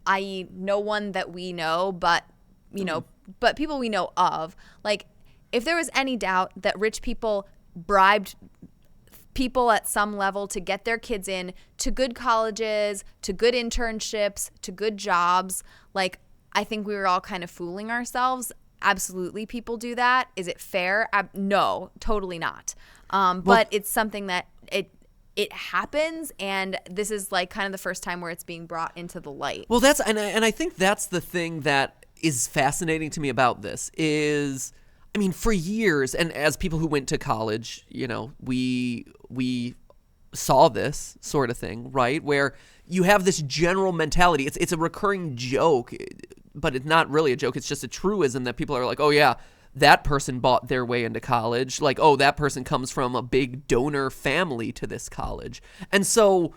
B: i.e. no one that we know, but but people we know of, like, if there was any doubt that rich people bribed people at some level to get their kids in to good colleges, to good internships, to good jobs, like, I think we were all kind of fooling ourselves. Absolutely, people do that. Is it fair? No, totally not. But it's something that it happens, and this is like kind of the first time where it's being brought into the light.
A: Well, and I think that's the thing that is fascinating to me about this is, I mean, for years, and as people who went to college, we saw this sort of thing, right? Where you have this general mentality. It's a recurring joke, but it's not really a joke. It's just a truism that people are like, oh yeah, that person bought their way into college. Like, oh, that person comes from a big donor family to this college. And so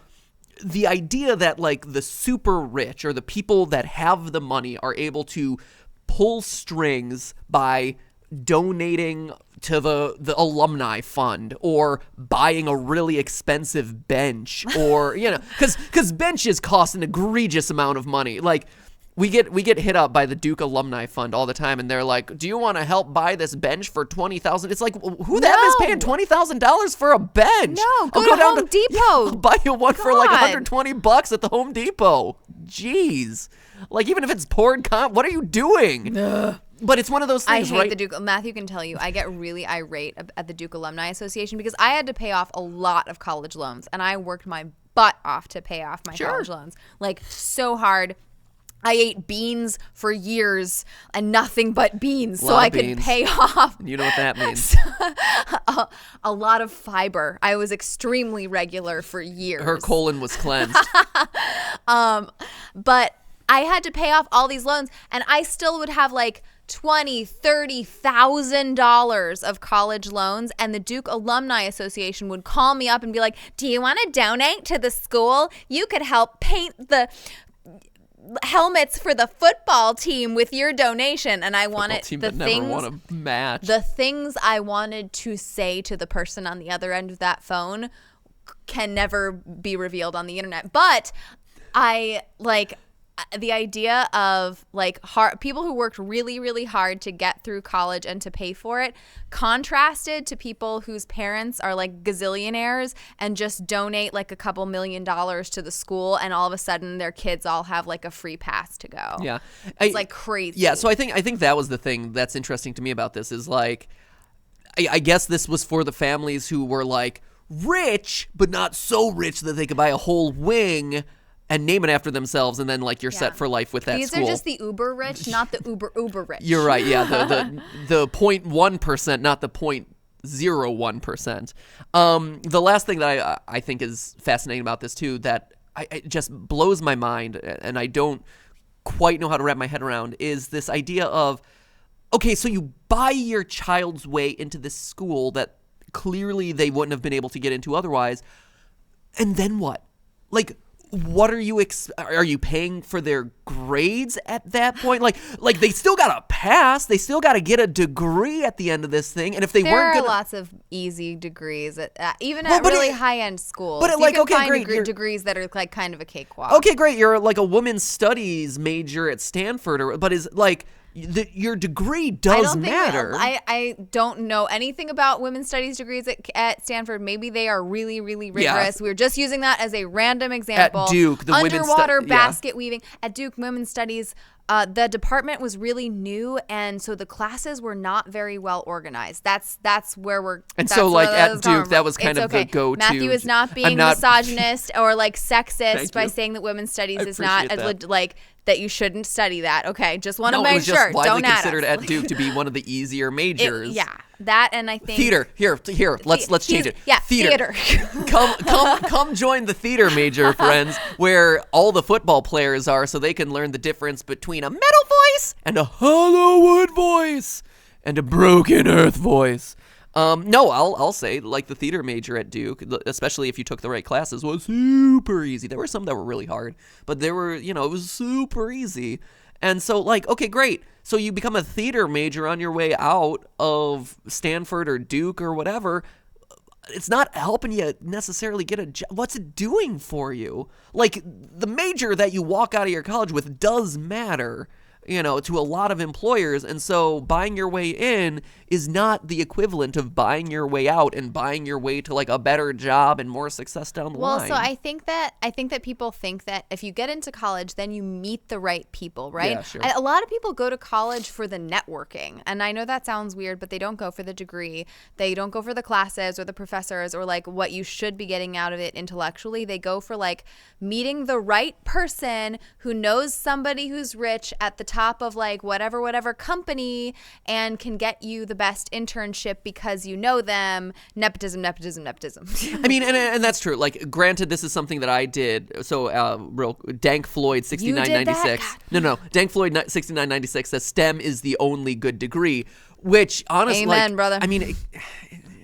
A: the idea that like the super rich or the people that have the money are able to pull strings by donating to the alumni fund or buying a really expensive bench, or because benches cost an egregious amount of money. Like, we get hit up by the Duke Alumni Fund all the time, and they're like, "Do you want to help buy this bench for $20,000?" It's like, who the hell is paying $20,000 for a bench?
B: No, go to Home Depot.
A: Yeah, I'll buy you one for like $120 at the Home Depot. Jeez, like, even if it's poured what are you doing? But it's one of those things,
B: I hate
A: right?
B: the Duke. Matthew can tell you, I get really irate at the Duke Alumni Association because I had to pay off a lot of college loans, and I worked my butt off to pay off my college loans, like, so hard. I ate beans for years and nothing but beans so I could pay off.
A: You know what that means.
B: A lot of fiber. I was extremely regular for years.
A: Her colon was cleansed.
B: But I had to pay off all these loans, and I still would have like $20,000-$30,000 of college loans, and the Duke Alumni Association would call me up and be like, "Do you want to donate to the school? You could help paint the helmets for the football team with your donation." And I wanted the things I wanted to say to the person on the other end of that phone can never be revealed on the internet. But I like the idea of like people who worked really, really hard to get through college and to pay for it, contrasted to people whose parents are like gazillionaires and just donate like a couple $1 million to the school, and all of a sudden their kids all have like a free pass to go.
A: Yeah,
B: it's like crazy.
A: Yeah, so I think that was the thing that's interesting to me about this is like, I guess this was for the families who were like rich, but not so rich that they could buy a whole wing and name it after themselves, and then like you're set for life with that
B: These
A: school.
B: are just the uber rich, not the uber rich.
A: You're right. Yeah, the 0.1%, not the 0.01%. The last thing that I think is fascinating about this too, that it just blows my mind, and I don't quite know how to wrap my head around, is this idea of, okay, so you buy your child's way into this school that clearly they wouldn't have been able to get into otherwise, and then what? Like, what are you are you paying for their grades at that point? Like they still got to pass. They still got to get a degree at the end of this thing. And if they weren't
B: there are lots of easy degrees at even at really high-end schools.
A: But
B: you can find
A: great.
B: degrees that are like kind of a cakewalk.
A: Okay, great. You're like a women's studies major at Stanford, but is like your degree does matter.
B: I don't know anything about women's studies degrees at Stanford. Maybe they are really, really rigorous. Yeah. We're just using that as a random example.
A: At Duke, the
B: underwater basket weaving. At Duke, women's studies, the department was really new, and so the classes were not very well organized. That's where we're.
A: And so, like at Duke, that was kind of the go-to.
B: Matthew is not being misogynist or like sexist by saying that women's studies is not like. That you shouldn't study that. Okay, just want to make sure.
A: It was just widely
B: Don't
A: considered at Duke to be one of the easier majors.
B: That, and I think
A: theater. Here. Let's change it.
B: Yeah,
A: theater. come join the theater major, friends, where all the football players are, so they can learn the difference between a metal voice and a Hollywood voice and a broken earth voice. No, I'll say like the theater major at Duke, especially if you took the right classes, was super easy. There were some that were really hard, but there were, it was super easy. And so like, okay, great. So you become a theater major on your way out of Stanford or Duke or whatever. It's not helping you necessarily get a job. What's it doing for you? Like the major that you walk out of your college with does matter, to a lot of employers. And so buying your way in is not the equivalent of buying your way out and buying your way to like a better job and more success down the line.
B: Well, so I think that people think that if you get into college, then you meet the right people, right?
A: Yeah, sure.
B: A lot of people go to college for the networking. And I know that sounds weird, but they don't go for the degree. They don't go for the classes or the professors or like what you should be getting out of it intellectually. They go for like meeting the right person who knows somebody who's rich at the top of like whatever company and can get you the best internship because you know them. Nepotism.
A: I mean, and that's true. Like, granted, this is something that I did. So, real Dank Floyd 6996. No, Dank Floyd 6996 says STEM is the only good degree. Which honestly,
B: amen, brother.
A: I mean,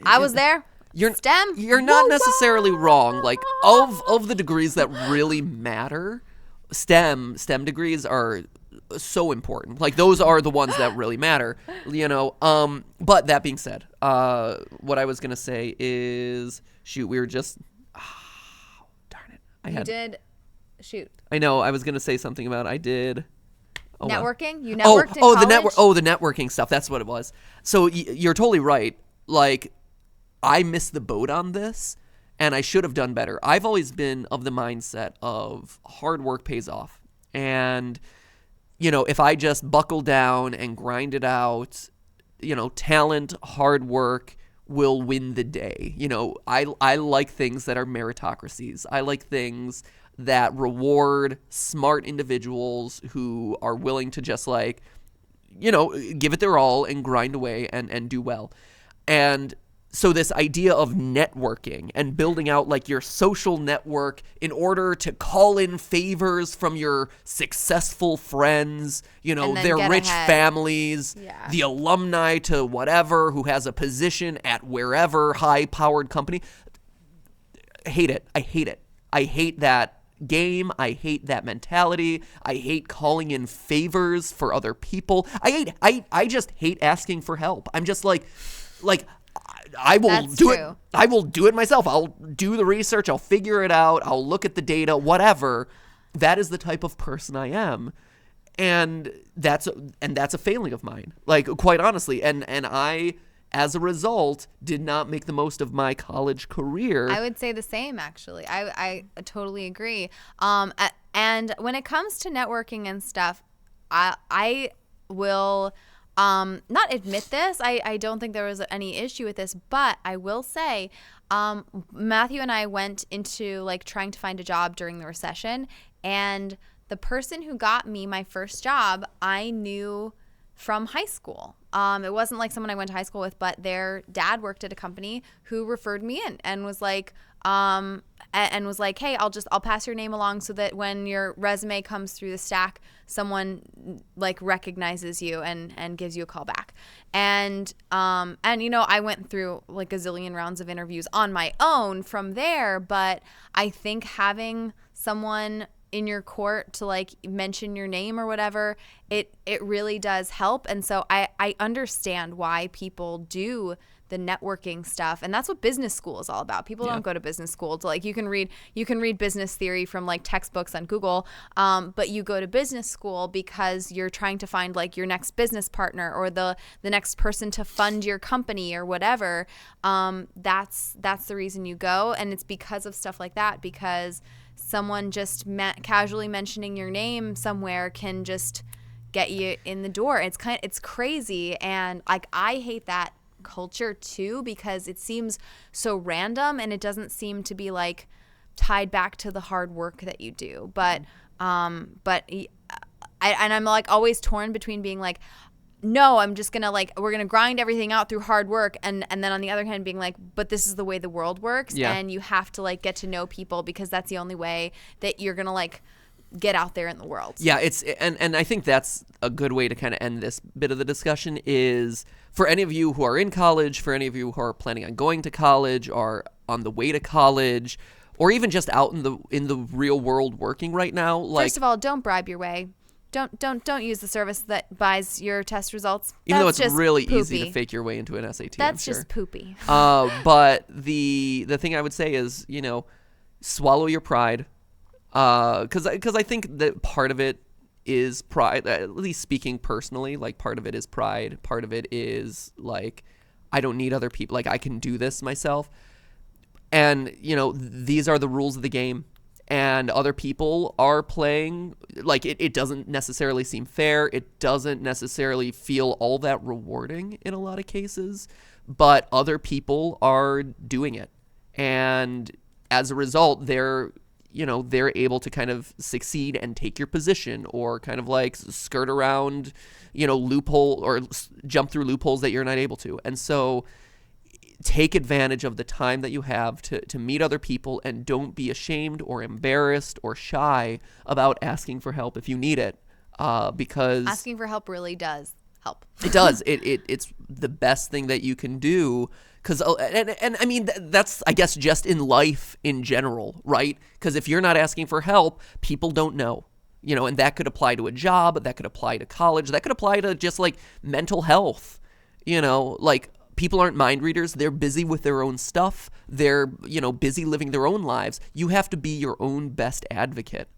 B: I was there.
A: STEM. You're not necessarily wrong. Like of the degrees that really matter, STEM degrees are so important. Like those are the ones that really matter, but that being said, what I was gonna say is, we were just darn it. I know I was gonna say something about
B: networking. You networked in college?
A: The networking stuff, that's what it was. So you're totally right. Like I missed the boat on this and I should have done better. I've always been of the mindset of hard work pays off, and if I just buckle down and grind it out, talent, hard work will win the day. I like things that are meritocracies. I like things that reward smart individuals who are willing to just like, give it their all and grind away and do well. And so this idea of networking and building out like your social network in order to call in favors from your successful friends, their rich families, the alumni to whatever who has a position at wherever high-powered company. I hate it. I hate that game. I hate that mentality. I hate calling in favors for other people. I just hate asking for help. I'm just like I will
B: That's
A: do
B: true.
A: it. I will do it myself. I'll do the research. I'll figure it out. I'll look at the data, whatever. That is the type of person I am. And that's a failing of mine. Like, quite honestly. And I, as a result, did not make the most of my college career.
B: I would say the same, actually. I totally agree. And when it comes to networking and stuff, I will not admit this. I don't think there was any issue with this, but I will say Matthew and I went into like trying to find a job during the recession, and the person who got me my first job, I knew from high school. It wasn't like someone I went to high school with, but their dad worked at a company who referred me in and was like, hey, I'll pass your name along so that when your resume comes through the stack, someone like recognizes you and gives you a call back. And you know, I went through like a zillion rounds of interviews on my own from there, but I think having someone in your court to like mention your name or whatever, it really does help. And so I understand why people do the networking stuff, and that's what business school is all about. People don't go to business school to like, you can read business theory from like textbooks on Google, but you go to business school because you're trying to find like your next business partner or the next person to fund your company or whatever. That's the reason you go, and it's because of stuff like that, because someone just casually mentioning your name somewhere can just get you in the door. It's crazy, and like I hate that culture too, because it seems so random and it doesn't seem to be like tied back to the hard work that you do. But I'm like always torn between being like, no, I'm just gonna like, we're gonna grind everything out through hard work, and then on the other hand being like, but this is the way the world works, and you have to like get to know people because that's the only way that you're gonna like get out there in the world.
A: Yeah, and I think that's a good way to kind of end this bit of the discussion is for any of you who are in college, for any of you who are planning on going to college or on the way to college, or even just out in the real world working right now. Like, first
B: of all, don't bribe your way. Don't use the service that buys your test results.
A: Even though it's really easy to fake your way into an SAT.
B: That's just poopy.
A: But the thing I would say is, you know, swallow your pride. Because I think that part of it is pride, at least speaking personally, like part of it is pride. Part of it is like, I don't need other people. Like, I can do this myself. And, you know, these are the rules of the game. And other people are playing, like, it doesn't necessarily seem fair. It doesn't necessarily feel all that rewarding in a lot of cases. But other people are doing it. And as a result, they're able to kind of succeed and take your position, or kind of like skirt around, you know, loophole or jump through loopholes that you're not able to. And so take advantage of the time that you have to meet other people, and don't be ashamed or embarrassed or shy about asking for help if you need it, because
B: asking for help really does help.
A: It does. It's the best thing that you can do. Because, and I mean, that's, I guess, just in life in general, right? Because if you're not asking for help, people don't know, you know, and that could apply to a job, that could apply to college, that could apply to just like mental health, you know, like people aren't mind readers. They're busy with their own stuff. They're, you know, busy living their own lives. You have to be your own best advocate.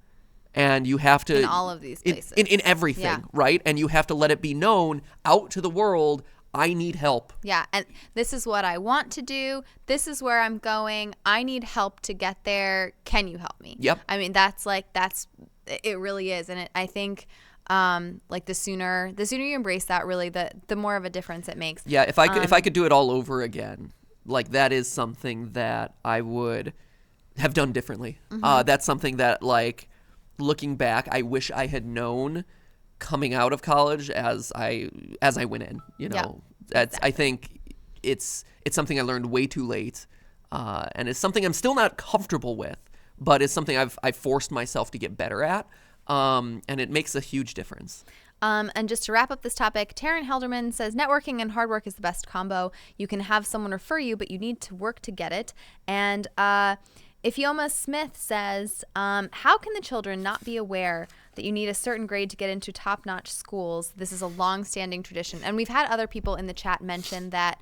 A: And you have to,
B: in all of these places,
A: in everything, right? And you have to let it be known out to the world, I need help. Yeah,
B: and this is what I want to do. This is where I'm going. I need help to get there. Can you help me?
A: Yep.
B: I mean, that's it really is. And I think like the sooner you embrace that, really, the more of a difference it makes.
A: Yeah, if I could do it all over again, like that is something that I would have done differently. Mm-hmm. That's something that, like, looking back, I wish I had known coming out of college as I went in, you know. That's exactly. I think it's something I learned way too late, and it's something I'm still not comfortable with, but it's something I've forced myself to get better at, and it makes a huge difference.
B: And just to wrap up this topic, Taryn Helderman says, networking and hard work is the best combo. You can have someone refer you, but you need to work to get it. And Ifioma Smith says, how can the children not be aware that you need a certain grade to get into top-notch schools? This is a long-standing tradition. And we've had other people in the chat mention that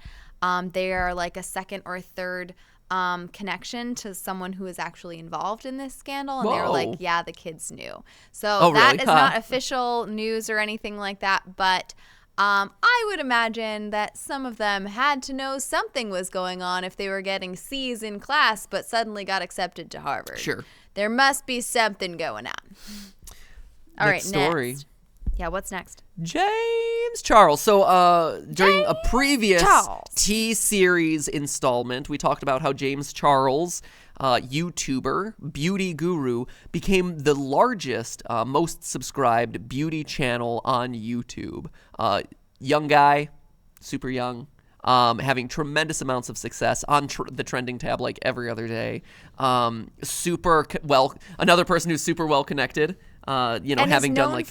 B: they are like a second or third connection to someone who is actually involved in this scandal, and they were like, yeah, the kids knew. So that
A: really?
B: is not official news or anything like that, but I would imagine that some of them had to know something was going on if they were getting C's in class but suddenly got accepted to Harvard.
A: Sure.
B: There must be something going on. All right,
A: story.
B: next. Yeah, what's next?
A: James Charles. So during a previous
B: Charles.
A: T-Series installment, we talked about how James Charles, YouTuber, beauty guru, became the largest, most subscribed beauty channel on YouTube. Young guy, super young, having tremendous amounts of success on the trending tab like every other day. Another person who's super well connected.
B: And
A: having done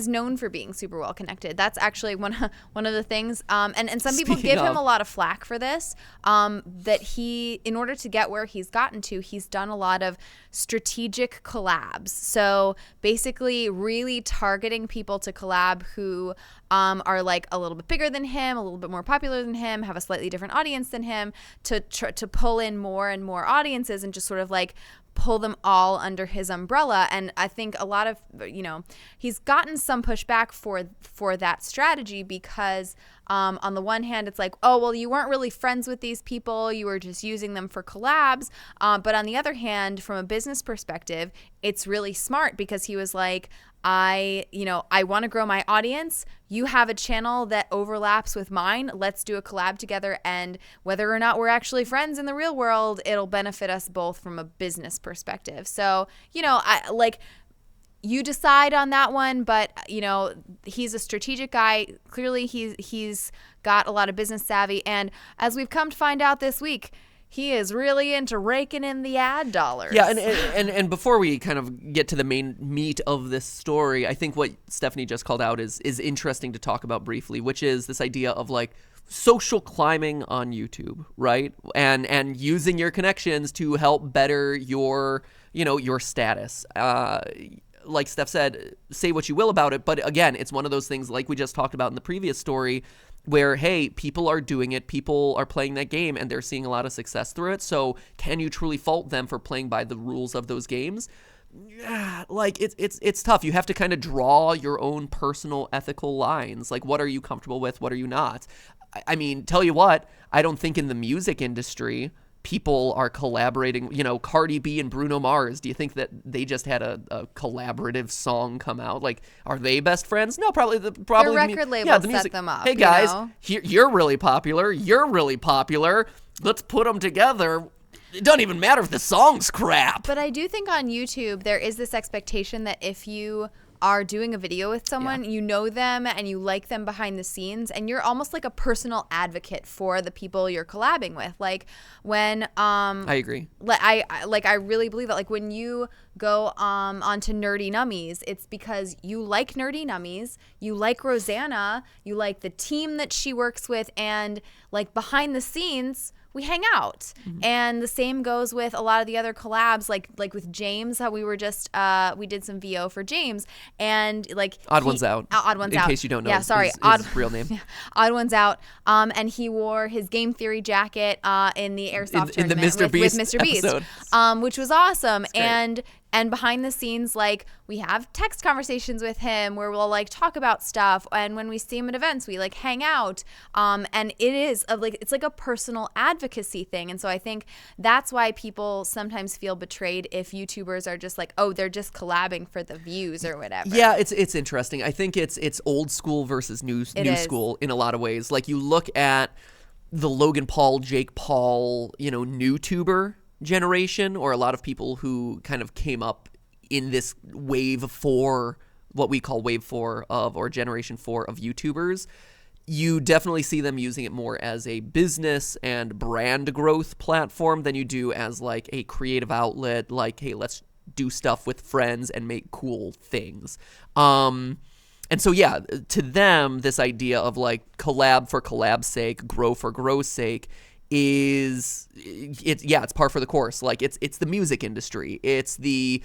B: known for being super well connected. That's actually one of the things. And some people
A: Speaking
B: give him
A: of.
B: a lot of flack for this. That he, in order to get where he's gotten to, he's done a lot of strategic collabs. So basically, really targeting people to collab who are like a little bit bigger than him, a little bit more popular than him, have a slightly different audience than him, to pull in more and more audiences and just sort of like pull them all under his umbrella. And I think a lot of, he's gotten some pushback for that strategy because on the one hand, it's like, oh, well, you weren't really friends with these people. You were just using them for collabs. But on the other hand, from a business perspective, it's really smart because he was like, I want to grow my audience. You have a channel that overlaps with mine. Let's do a collab together. And whether or not we're actually friends in the real world, it'll benefit us both from a business perspective. So, you decide on that one, but he's a strategic guy. Clearly he's got a lot of business savvy. And as we've come to find out this week, he is really into raking in the ad dollars.
A: Yeah, and before we kind of get to the main meat of this story, I think what Stephanie just called out is interesting to talk about briefly, which is this idea of like social climbing on YouTube, right? And using your connections to help better your status. Like Steph said, say what you will about it, but again, it's one of those things like we just talked about in the previous story where, hey, people are doing it, people are playing that game, and they're seeing a lot of success through it, so can you truly fault them for playing by the rules of those games? Like, it's tough. You have to kind of draw your own personal ethical lines. Like, what are you comfortable with? What are you not? I mean, tell you what, I don't think in the music industry people are collaborating, Cardi B and Bruno Mars. Do you think that they just had a collaborative song come out? Like, are they best friends? No, probably
B: Their record label set them up.
A: Hey guys, you're really popular. You're really popular. Let's put them together. It doesn't even matter if the song's crap.
B: But I do think on YouTube there is this expectation that if you are doing a video with someone, you know them and you like them behind the scenes, and you're almost like a personal advocate for the people you're collabing with. Like when
A: I agree.
B: I really believe that, like when you go onto Nerdy Nummies, it's because you like Nerdy Nummies, you like Rosanna, you like the team that she works with, and like behind the scenes we hang out. Mm-hmm. And the same goes with a lot of the other collabs, like with James, how we were just we did some VO for James, and like
A: Odd One's Out.
B: Odd One's Out.
A: In case you don't know, his real name.
B: Odd One's Out. And he wore his Game Theory jacket in the airsoft
A: in the Mr. Beast
B: with Mr. Beast, which was awesome. And behind the scenes, like, we have text conversations with him where we'll like talk about stuff, and when we see him at events, we like hang out. And it is it's like a personal advocacy thing. And so I think that's why people sometimes feel betrayed if YouTubers are just like, oh, they're just collabing for the views or whatever.
A: Yeah, it's interesting. I think it's old school versus new school in a lot of ways. Like, you look at the Logan Paul, Jake Paul, NewTuber generation, or a lot of people who kind of came up in this wave 4, what we call wave 4 of, or generation 4 of YouTubers. You definitely see them using it more as a business and brand growth platform than you do as like a creative outlet, like, hey, let's do stuff with friends and make cool things. And so, yeah, to them, this idea of like collab for collab's sake, grow for grow's sake, it's par for the course. Like, it's the music industry. It's the,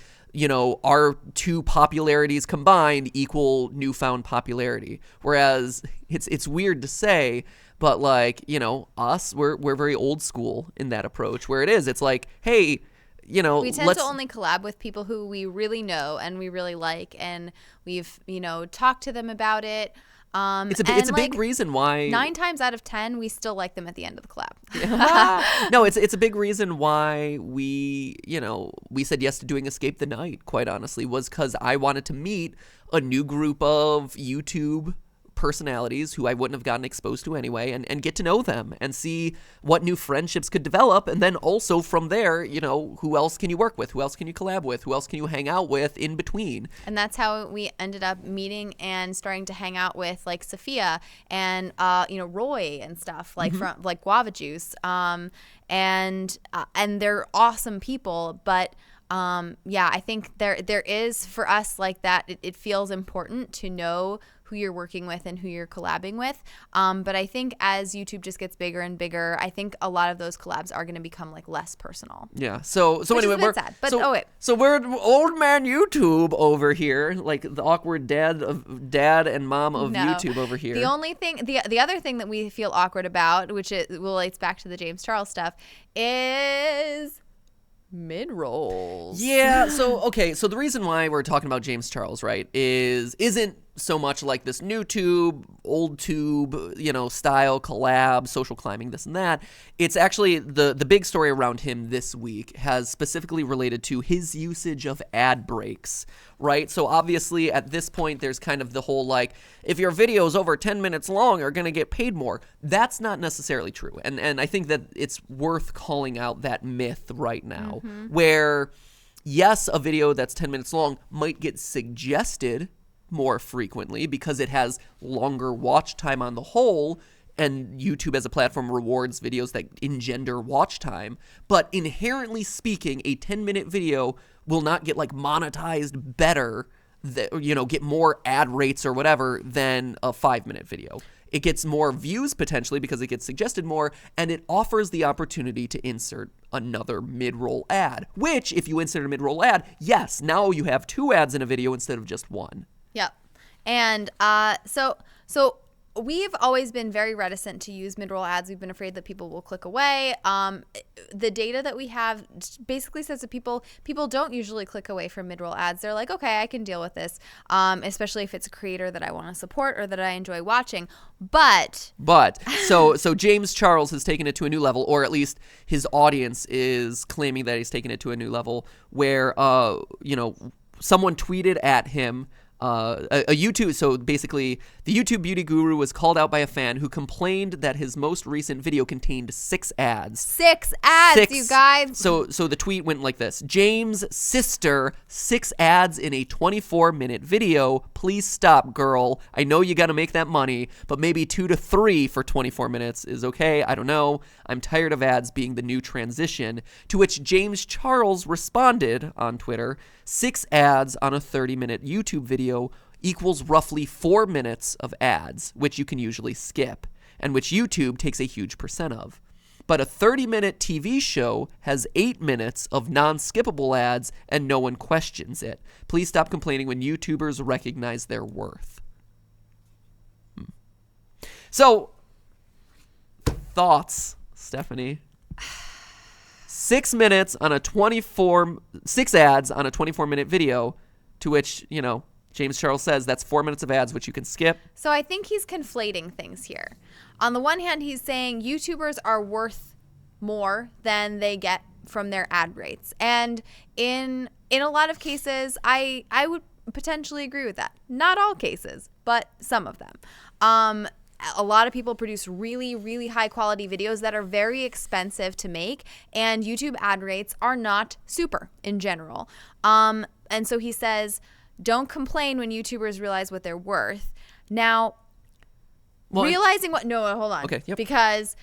A: our two popularities combined equal newfound popularity. Whereas it's weird to say, But like, us, we're very old school in that approach where it's like, hey,
B: we tend to only collab with people who we really know and we really like, and we've, talked to them about it.
A: It's a big reason why
B: 9 times out of 10 we still like them at the end of the collab.
A: No, it's a big reason why we said yes to doing Escape the Night, quite honestly, was because I wanted to meet a new group of YouTube personalities who I wouldn't have gotten exposed to anyway, and get to know them and see what new friendships could develop. And then also from there, who else can you work with? Who else can you collab with? Who else can you hang out with in between? And
B: that's how we ended up meeting and starting to hang out with like Sophia and, Roy and stuff like from like Guava Juice. And they're awesome people, but I think there is for us like that. It feels important to know who you're working with and who you're collabing with. But I think as YouTube just gets bigger and bigger, I think a lot of those collabs are going to become like less personal.
A: Yeah. So anyway,
B: we're sad. But
A: so we're old man YouTube over here, like the awkward dad and mom of YouTube over here.
B: The only thing, the other thing that we feel awkward about, which relates back to the James Charles stuff, is mid-rolls.
A: Yeah, so the reason why we're talking about James Charles, right, isn't so much like this new tube, old tube, style collab, social climbing, this and that. It's actually the big story around him this week has specifically related to his usage of ad breaks, right? So obviously at this point there's kind of the whole like, if your videos over 10 minutes long are going to get paid more. That's not necessarily true. And I think that it's worth calling out that myth right now, where yes, a video that's 10 minutes long might get suggested more frequently because it has longer watch time on the whole, and YouTube as a platform rewards videos that engender watch time. But inherently speaking, a 10-minute video will not get like monetized better, get more ad rates or whatever than a 5-minute video. It gets more views potentially because it gets suggested more, and it offers the opportunity to insert another mid-roll ad, which if you insert a mid-roll ad, yes, now you have 2 ads in a video instead of just 1.
B: Yep. And so we've always been very reticent to use mid-roll ads. We've been afraid that people will click away. The data that we have basically says that people don't usually click away from mid-roll ads. They're like, okay, I can deal with this, especially if it's a creator that I want to support or that I enjoy watching. But
A: so James Charles has taken it to a new level, or at least his audience is claiming that he's taken it to a new level, where someone tweeted at him. So basically the YouTube beauty guru was called out by a fan who complained that his most recent video contained 6 ads.
B: 6 ads, you guys.
A: So the tweet went like this: James' sister, 6 ads in a 24-minute video. Please stop, girl. I know you got to make that money, but maybe 2 to 3 for 24 minutes is okay. I don't know. I'm tired of ads being the new transition. To which James Charles responded on Twitter, 6 ads on a 30-minute YouTube video equals roughly 4 minutes of ads, which you can usually skip, and which YouTube takes a huge percent of. But a 30-minute TV show has 8 minutes of non-skippable ads, and no one questions it. Please stop complaining when YouTubers recognize their worth. So, thoughts, Stephanie? 6 ads on a 24-minute video, to which, James Charles says that's 4 minutes of ads, which you can skip.
B: So I think he's conflating things here. On the one hand, he's saying YouTubers are worth more than they get from their ad rates. And in a lot of cases, I would potentially agree with that. Not all cases, but some of them. A lot of people produce really, really high quality videos that are very expensive to make, and YouTube ad rates are not super in general. And so he says, don't complain when YouTubers realize what they're worth. Now, realizing what, no, hold on.
A: Okay, yep.
B: Because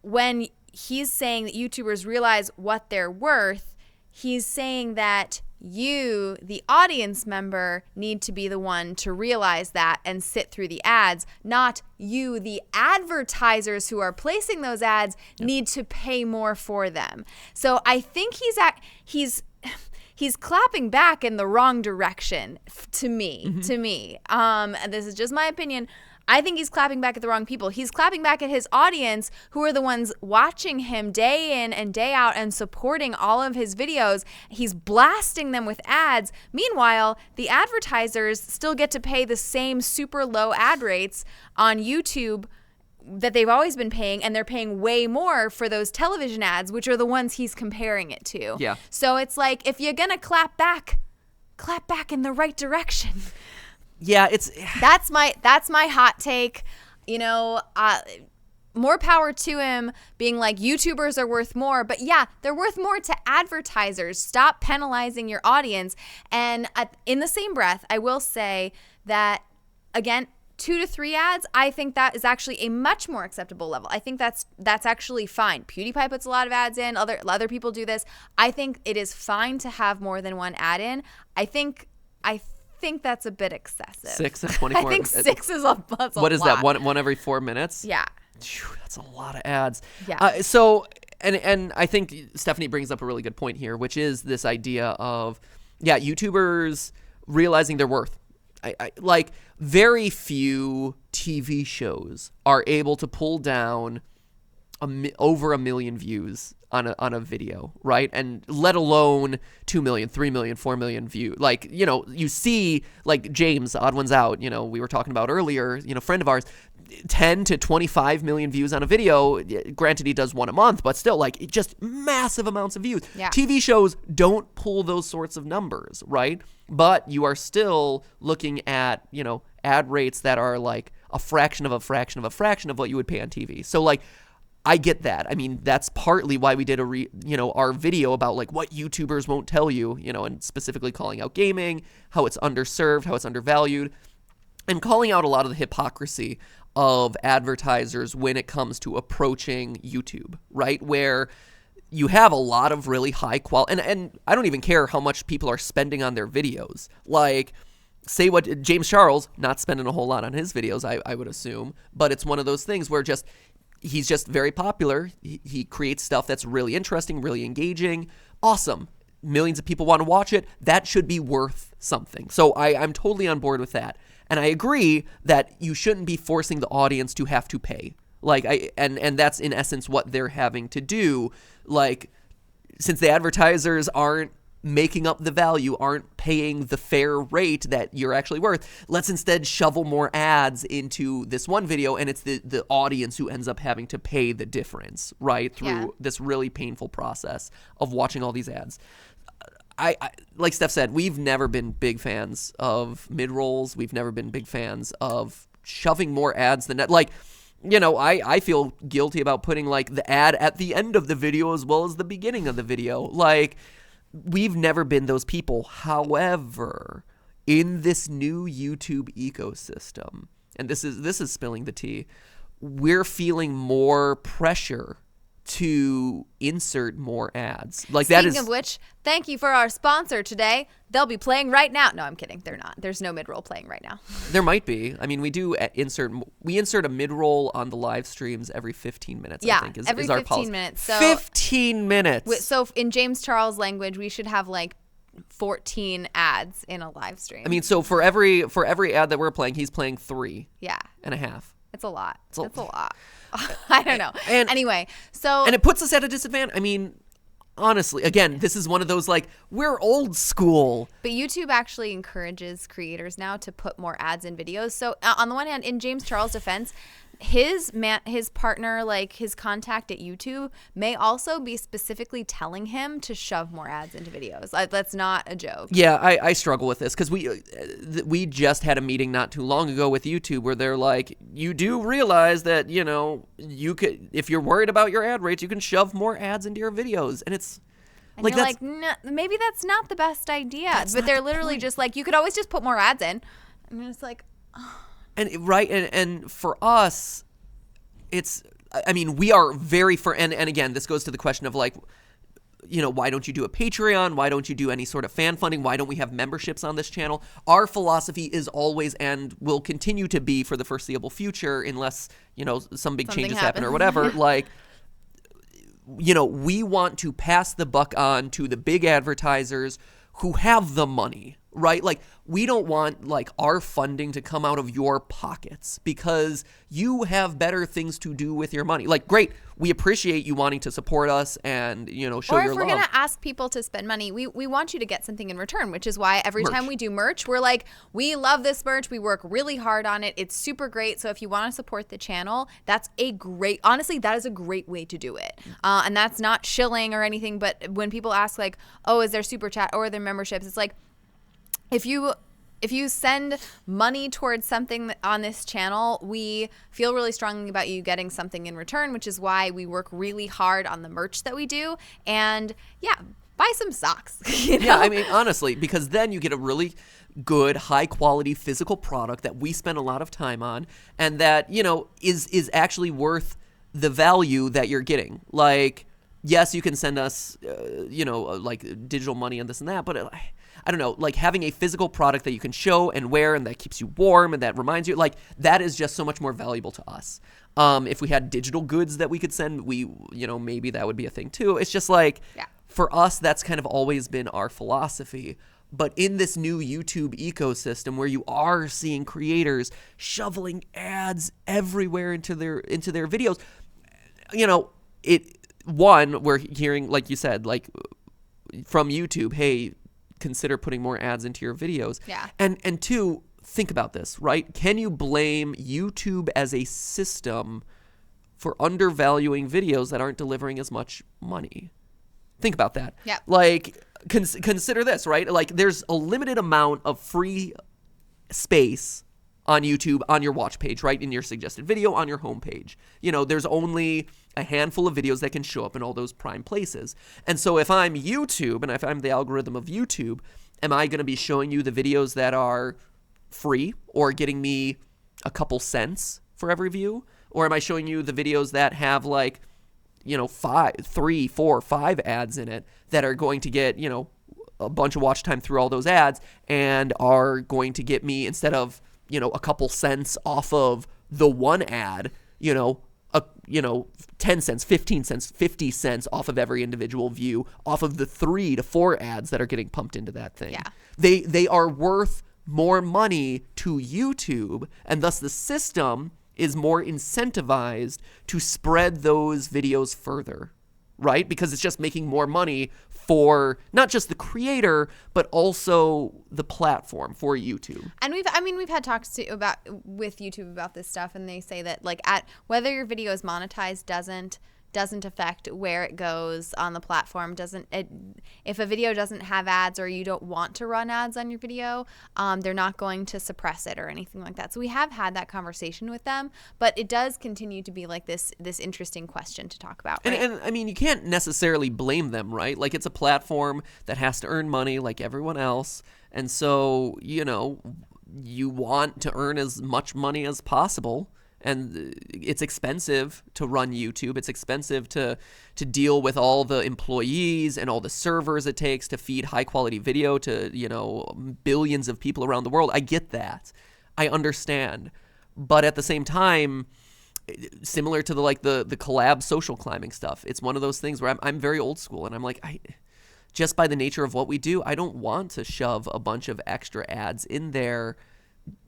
B: when he's saying that YouTubers realize what they're worth, he's saying that you, the audience member, need to be the one to realize that and sit through the ads, not you, the advertisers who are placing those ads, need to pay more for them. So I think he's clapping back in the wrong direction to me. And this is just my opinion. I think he's clapping back at the wrong people. He's clapping back at his audience, who are the ones watching him day in and day out and supporting all of his videos. He's blasting them with ads. Meanwhile, the advertisers still get to pay the same super low ad rates on YouTube that they've always been paying, and they're paying way more for those television ads, which are the ones he's comparing it to.
A: Yeah.
B: So it's like, if you're gonna clap back in the right direction.
A: Yeah,
B: That's my hot take. You know, more power to him being like, YouTubers are worth more. But yeah, they're worth more to advertisers. Stop penalizing your audience. And in the same breath, I will say that, again, 2 to 3 ads, I think that is actually a much more acceptable level. I think that's actually fine. PewDiePie puts a lot of ads in. Other people do this. I think it is fine to have more than one ad in. I think that's a bit excessive.
A: 6 at 24.
B: I think 6 is a lot.
A: What is that? One every 4 minutes?
B: Yeah.
A: Phew, that's a lot of ads.
B: Yeah.
A: So I think Stephanie brings up a really good point here, which is this idea of, YouTubers realizing their worth. I like, very few TV shows are able to pull down over 1 million views on a video, right? And let alone 2 million, 3 million, 4 million views. Like, you see, like, James, Odd Ones Out, we were talking about earlier, friend of ours, 10 to 25 million views on a video. Granted, he does one a month, but still, like, just massive amounts of views.
B: Yeah.
A: TV shows don't pull those sorts of numbers, right? But you are still looking at, ad rates that are like a fraction of a fraction of a fraction of what you would pay on TV. So, like, I get that. I mean, that's partly why we did our video about, like, what YouTubers won't tell you, and specifically calling out gaming, how it's underserved, how it's undervalued, and calling out a lot of the hypocrisy of advertisers when it comes to approaching YouTube, right? Where you have a lot of really high quality, and I don't even care how much people are spending on their videos. Like, say what James Charles, not spending a whole lot on his videos, I would assume, but it's one of those things where he's just very popular. He creates stuff that's really interesting, really engaging, awesome. Millions of people want to watch it. That should be worth something. So I'm totally on board with that. And I agree that you shouldn't be forcing the audience to have to pay. Like, and that's in essence what they're having to do. Like, since the advertisers aren't making up the value, aren't paying the fair rate that you're actually worth, let's instead shovel more ads into this one video, and it's the audience who ends up having to pay the difference, right? Through this really painful process of watching all these ads. I like Steph said, we've never been big fans of mid-rolls. We've never been big fans of shoving more ads than that. Like, I feel guilty about putting, like, the ad at the end of the video as well as the beginning of the video. Like, we've never been those people. However, in this new YouTube ecosystem, and this is spilling the tea, we're feeling more pressure to insert more ads. Like,
B: Speaking of which, thank you for our sponsor today. They'll be playing right now. No, I'm kidding. They're not. There's no mid-roll playing right now.
A: There might be. I mean, we insert a mid-roll on the live streams every 15 minutes, I think,
B: every
A: is our
B: 15
A: policy.
B: minutes. So
A: 15 minutes.
B: So in James Charles language, we should have like 14 ads in a live stream.
A: I mean, so for every ad that we're playing, he's playing 3.5.
B: It's a lot. It's a
A: lot.
B: lot. I don't know. Anyway, so...
A: And it puts us at a disadvantage. I mean, honestly, again, this is one of those, like, we're old school.
B: But YouTube actually encourages creators now to put more ads in videos. So on the one hand, in James Charles' defense, his partner, like his contact at YouTube, may also be specifically telling him to shove more ads into videos. That's not a joke.
A: Yeah, I struggle with this because we just had a meeting not too long ago with YouTube where they're like, you do realize that, you could, if you're worried about your ad rates, you can shove more ads into your videos, and it's.
B: And like, you're like, no, maybe that's not the best idea. But they're literally just like, you could always just put more ads in. And it's like, oh.
A: And for us, it's, I mean, we are very and again, this goes to the question of, like, why don't you do a Patreon? Why don't you do any sort of fan funding? Why don't we have memberships on this channel? Our philosophy is always and will continue to be for the foreseeable future, unless, some big changes happen or whatever. Like, we want to pass the buck on to the big advertisers who have the money, right? Like, we don't want like our funding to come out of your pockets because you have better things to do with your money. Like, great, we appreciate you wanting to support us and, you know, show
B: or
A: your
B: if we're
A: love.
B: going to ask people to spend money, we want you to get something in return, which is why every time we do merch, we're like, we love this merch. We work really hard on it. It's super great. So if you want to support the channel, honestly, that is a great way to do it. And that's not shilling or anything. But when people ask like, oh, is there super chat or are there memberships? It's like, if you send money towards something on this channel, we feel really strongly about you getting something in return, which is why we work really hard on the merch that we do. And yeah, buy some socks. You know?
A: Yeah, I mean, honestly, because then you get a really good, high quality physical product that we spend a lot of time on and that, you know, is actually worth the value that you're getting. Like, yes, you can send us, you know, like digital money and this and that, but I don't know, like having a physical product that you can show and wear and that keeps you warm and that reminds you, like that is just so much more valuable to us. If we had digital goods that we could send, you know, maybe that would be a thing too. It's just like, for us, that's kind of always been our philosophy. But in this new YouTube ecosystem where you are seeing creators shoveling ads everywhere into their videos, you know, we're hearing, like you said, like from YouTube, hey, consider putting more ads into your videos.
B: Yeah.
A: And two, think about this, right? Can you blame YouTube as a system for undervaluing videos that aren't delivering as much money? Think about that.
B: Yeah.
A: Like, consider this, right? Like, there's a limited amount of free space on YouTube on your watch page, right? In your suggested video on your homepage. You know, there's only a handful of videos that can show up in all those prime places. And so if I'm YouTube and if I'm the algorithm of YouTube, am I going to be showing you the videos that are free or getting me a couple cents for every view? Or am I showing you the videos that have like, you know, 3, 4, 5 ads in it that are going to get, you know, a bunch of watch time through all those ads and are going to get me, instead of, you know, a couple cents off of the one ad, you know, 10 cents, 15 cents, 50 cents off of every individual view, off of the 3 to 4 ads that are getting pumped into that thing.
B: Yeah.
A: They are worth more money to YouTube, and thus the system is more incentivized to spread those videos further, right? Because it's just making more money for not just the creator, but also the platform for YouTube.
B: And we've had talks with YouTube about this stuff, and they say that like whether your video is monetized doesn't affect where it goes on the platform. If a video doesn't have ads or you don't want to run ads on your video, they're not going to suppress it or anything like that. So we have had that conversation with them, but it does continue to be like this interesting question to talk about. Right?
A: And I mean, you can't necessarily blame them, right? Like, it's a platform that has to earn money like everyone else. And so, you know, you want to earn as much money as possible. And it's expensive to run YouTube. It's expensive to deal with all the employees and all the servers it takes to feed high quality video to, you know, billions of people around the world. I get that. I understand. But at the same time, similar to the collab social climbing stuff, it's one of those things where I'm very old school, and I'm like, just by the nature of what we do, I don't want to shove a bunch of extra ads in there,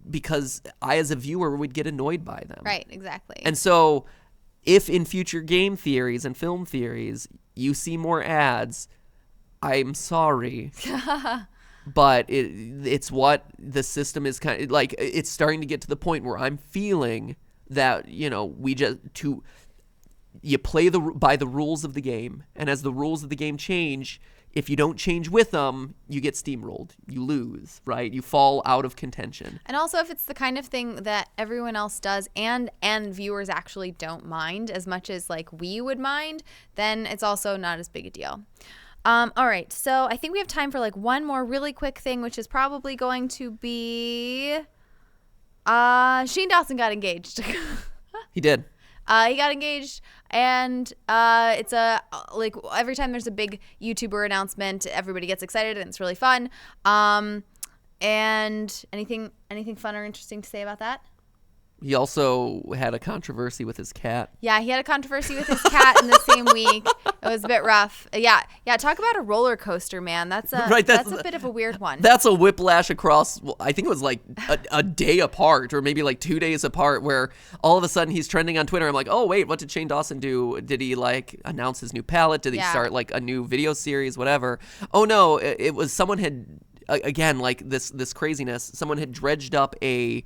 A: because I, as a viewer, would get annoyed by them.
B: Right, exactly.
A: And so if in future game theories and film theories you see more ads, I'm sorry. But it's what the system is kind of like. It's starting to get to the point where I'm feeling that, you know, you play by the rules of the game, and as the rules of the game change, if you don't change with them, you get steamrolled. You lose, right? You fall out of contention.
B: And also, if it's the kind of thing that everyone else does and viewers actually don't mind as much as like we would mind, then it's also not as big a deal. All right, so I think we have time for like one more really quick thing, which is probably going to be Shane Dawson got engaged.
A: He did.
B: He got engaged, and it's like every time there's a big YouTuber announcement, everybody gets excited, and it's really fun. And anything fun or interesting to say about that?
A: He also had a controversy with his cat.
B: Yeah, he had a controversy with his cat in the same week. It was a bit rough. Yeah. Talk about a roller coaster, man. That's a bit of a weird one.
A: That's a whiplash across. I think it was like a day apart, or maybe like 2 days apart, where all of a sudden he's trending on Twitter. I'm like, oh wait, what did Shane Dawson do? Did he like announce his new palette? Did he start like a new video series? Whatever. Oh no, it was someone had. Again, like this craziness. Someone had dredged up an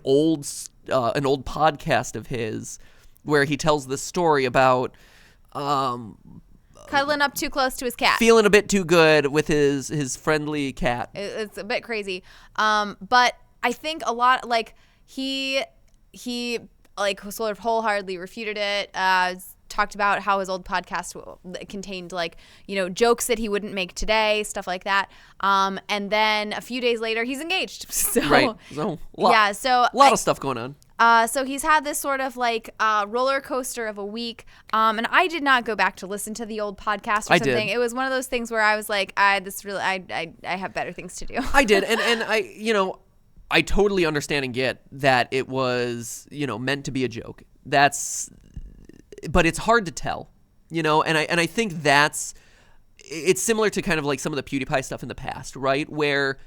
A: old podcast of his where he tells this story about
B: cuddling up too close to his cat,
A: feeling a bit too good with his friendly cat.
B: It's a bit crazy, but I think a lot like he like sort of wholeheartedly refuted it. Talked about how his old podcast contained like, jokes that he wouldn't make today, stuff like that. And then a few days later, he's engaged. So,
A: right. So, a lot of stuff going on.
B: So he's had this sort of like roller coaster of a week. And I did not go back to listen to the old podcast or something. Did. It was one of those things where I was like, I have better things to do.
A: I did. And I totally understand and get that it was, meant to be a joke. But it's hard to tell, and I think it's similar to kind of like some of the PewDiePie stuff in the past, right? Where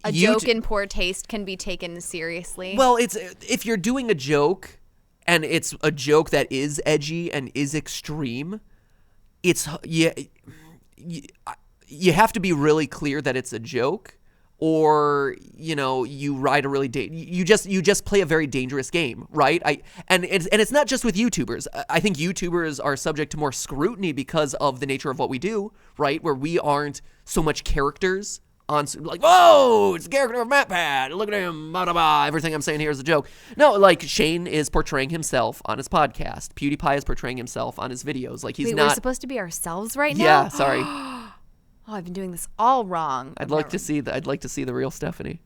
B: a joke in poor taste can be taken seriously.
A: Well, it's if you're doing a joke and it's a joke that is edgy and is extreme, it's you have to be really clear that it's a joke. Or you ride a really you just play a very dangerous game, right? And it's not just with YouTubers. I think YouTubers are subject to more scrutiny because of the nature of what we do, right? Where we aren't so much characters on like, whoa, it's the character of MatPat. Look at him, blah, blah, blah. Everything I'm saying here is a joke. No, like Shane is portraying himself on his podcast. PewDiePie is portraying himself on his videos. Like
B: Wait, we're supposed to be ourselves right now?
A: Yeah, sorry.
B: Oh, I've been doing this all wrong.
A: I'd like to see the real Stephanie.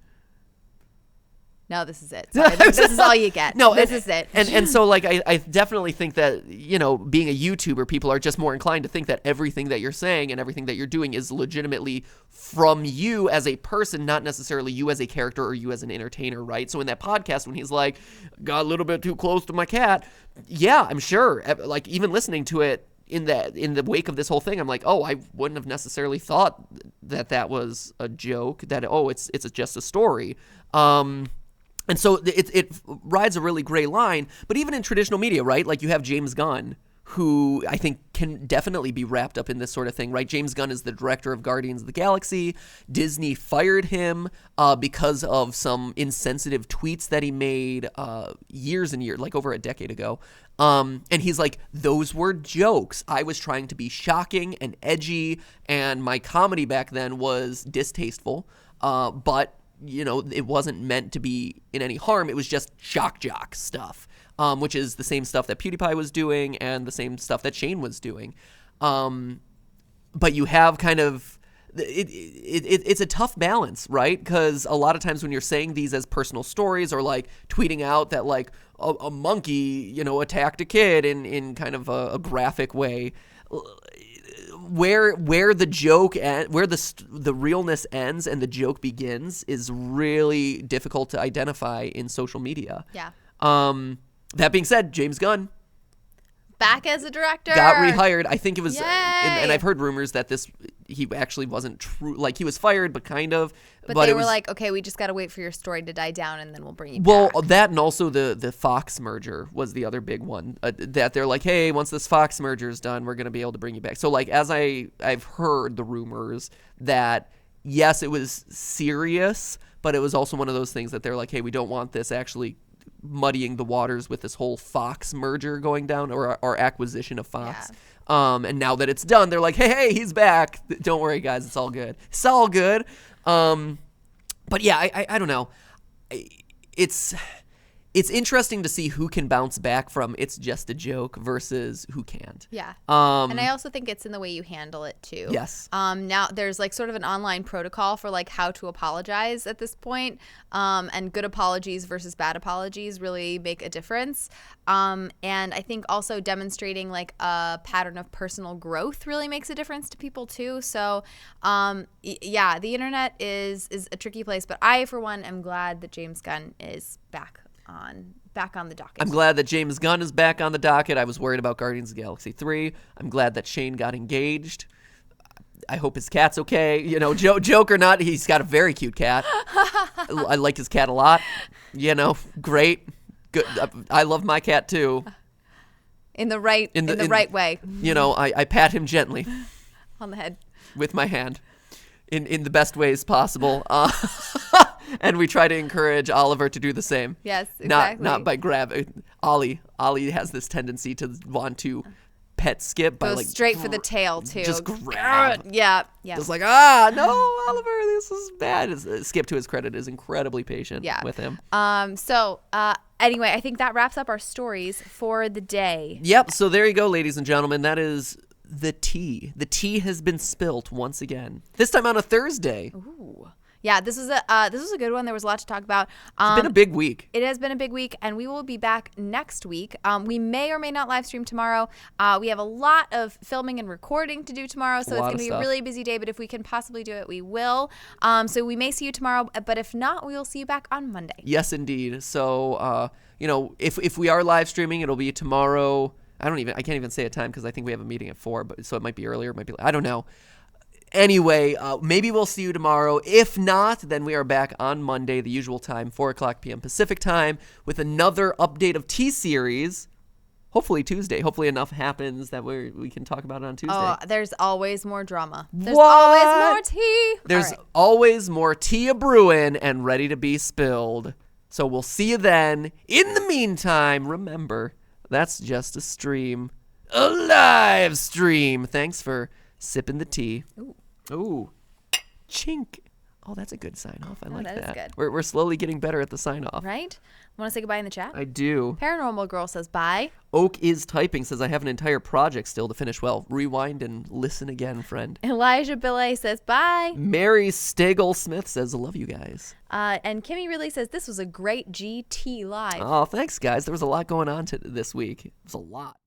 B: No, this is it. Sorry, this is all you get. No, this is it.
A: And so like I definitely think that, being a YouTuber, people are just more inclined to think that everything that you're saying and everything that you're doing is legitimately from you as a person, not necessarily you as a character or you as an entertainer, right? So in that podcast, when he's like, got a little bit too close to my cat, yeah, I'm sure. Like even listening to it, in the wake of this whole thing, I'm like, oh, I wouldn't have necessarily thought that was a joke. That it's just a story. And so it rides a really gray line. But even in traditional media, right? Like you have James Gunn, who I think can definitely be wrapped up in this sort of thing, right? James Gunn is the director of Guardians of the Galaxy. Disney fired him because of some insensitive tweets that he made years and years, like over a decade ago. And he's like, those were jokes. I was trying to be shocking and edgy, and my comedy back then was distasteful. But, it wasn't meant to be in any harm. It was just shock jock stuff. Which is the same stuff that PewDiePie was doing and the same stuff that Shane was doing. But you have kind of it's a tough balance, right? Because a lot of times when you're saying these as personal stories or like tweeting out that like a monkey, attacked a kid in kind of a graphic way, where the joke where the realness ends and the joke begins is really difficult to identify in social media.
B: Yeah.
A: That being said, James Gunn
B: back as a director,
A: got rehired. I think it was,
B: Yay!
A: And I've heard rumors that he actually wasn't true. Like he was fired, but kind of.
B: But they were like, okay, we just got to wait for your story to die down, and then we'll bring you back.
A: Well, that and also the Fox merger was the other big one. That they're like, hey, once this Fox merger is done, we're gonna be able to bring you back. So like, as I've heard the rumors that yes, it was serious, but it was also one of those things that they're like, hey, we don't want this actually muddying the waters with this whole Fox merger going down or acquisition of Fox. Yeah. And now that it's done, they're like, hey, he's back. Don't worry, guys. It's all good. It's all good. But yeah, I don't know. It's interesting to see who can bounce back from it's just a joke versus who can't.
B: Yeah. And I also think it's in the way you handle it too.
A: Yes.
B: Now there's like sort of an online protocol for like how to apologize at this point. And good apologies versus bad apologies really make a difference. And I think also demonstrating like a pattern of personal growth really makes a difference to people too. So, yeah, the internet is a tricky place, but I, for one, am glad that James Gunn is back back on the docket.
A: I'm glad that James Gunn is back on the docket. I was worried about Guardians of the Galaxy 3. I'm glad that Shane got engaged. I hope his cat's okay. You know, joke or not, he's got a very cute cat. I like his cat a lot. You know, great. Good. I love my cat too.
B: In the right way.
A: You know, I pat him gently
B: On the head.
A: with my hand in the best ways possible. And we try to encourage Oliver to do the same.
B: Yes, exactly.
A: Not by grabbing. Ollie has this tendency to want to pet Skip by
B: Go
A: like
B: straight for the tail too.
A: just grab.
B: Yeah.
A: Just like, no, Oliver, this is bad. Skip, to his credit, is incredibly patient with him.
B: Anyway, I think that wraps up our stories for the day.
A: Yep. So there you go, ladies and gentlemen. That is the tea. The tea has been spilt once again. This time on a Thursday.
B: Ooh. Yeah, this was a good one. There was a lot to talk about.
A: It's been a big week.
B: It has been a big week, and we will be back next week. We may or may not live stream tomorrow. We have a lot of filming and recording to do tomorrow, so it's going to be a really busy day, but if we can possibly do it, we will. So we may see you tomorrow, but if not, we will see you back on Monday.
A: Yes, indeed. So, if we are live streaming, it'll be tomorrow. I can't even say a time because I think we have a meeting at 4, so it might be earlier, I don't know. Anyway, maybe we'll see you tomorrow. If not, then we are back on Monday, the usual time, 4 o'clock p.m. Pacific time, with another update of T-Series. Hopefully Tuesday. Hopefully enough happens that we can talk about it on Tuesday.
B: Oh, there's always more drama. There's always more tea.
A: There's always more tea a-brewing and ready to be spilled. So we'll see you then. In the meantime, remember, that's just a stream. A live stream. Thanks for sipping the tea. Ooh. Chink. Oh, that's a good sign-off. I like that.
B: That is good.
A: We're slowly getting better at the sign-off.
B: Right? Want to say goodbye in the chat?
A: I do.
B: Paranormal Girl says bye.
A: Oak is typing, says, I have an entire project still to finish. Well, rewind and listen again, friend.
B: Elijah Billet says bye.
A: Mary Stagel-Smith says, I love you guys.
B: And Kimmy really says, this was a great GTeaLive.
A: Oh, thanks, guys. There was a lot going on this week. It was a lot.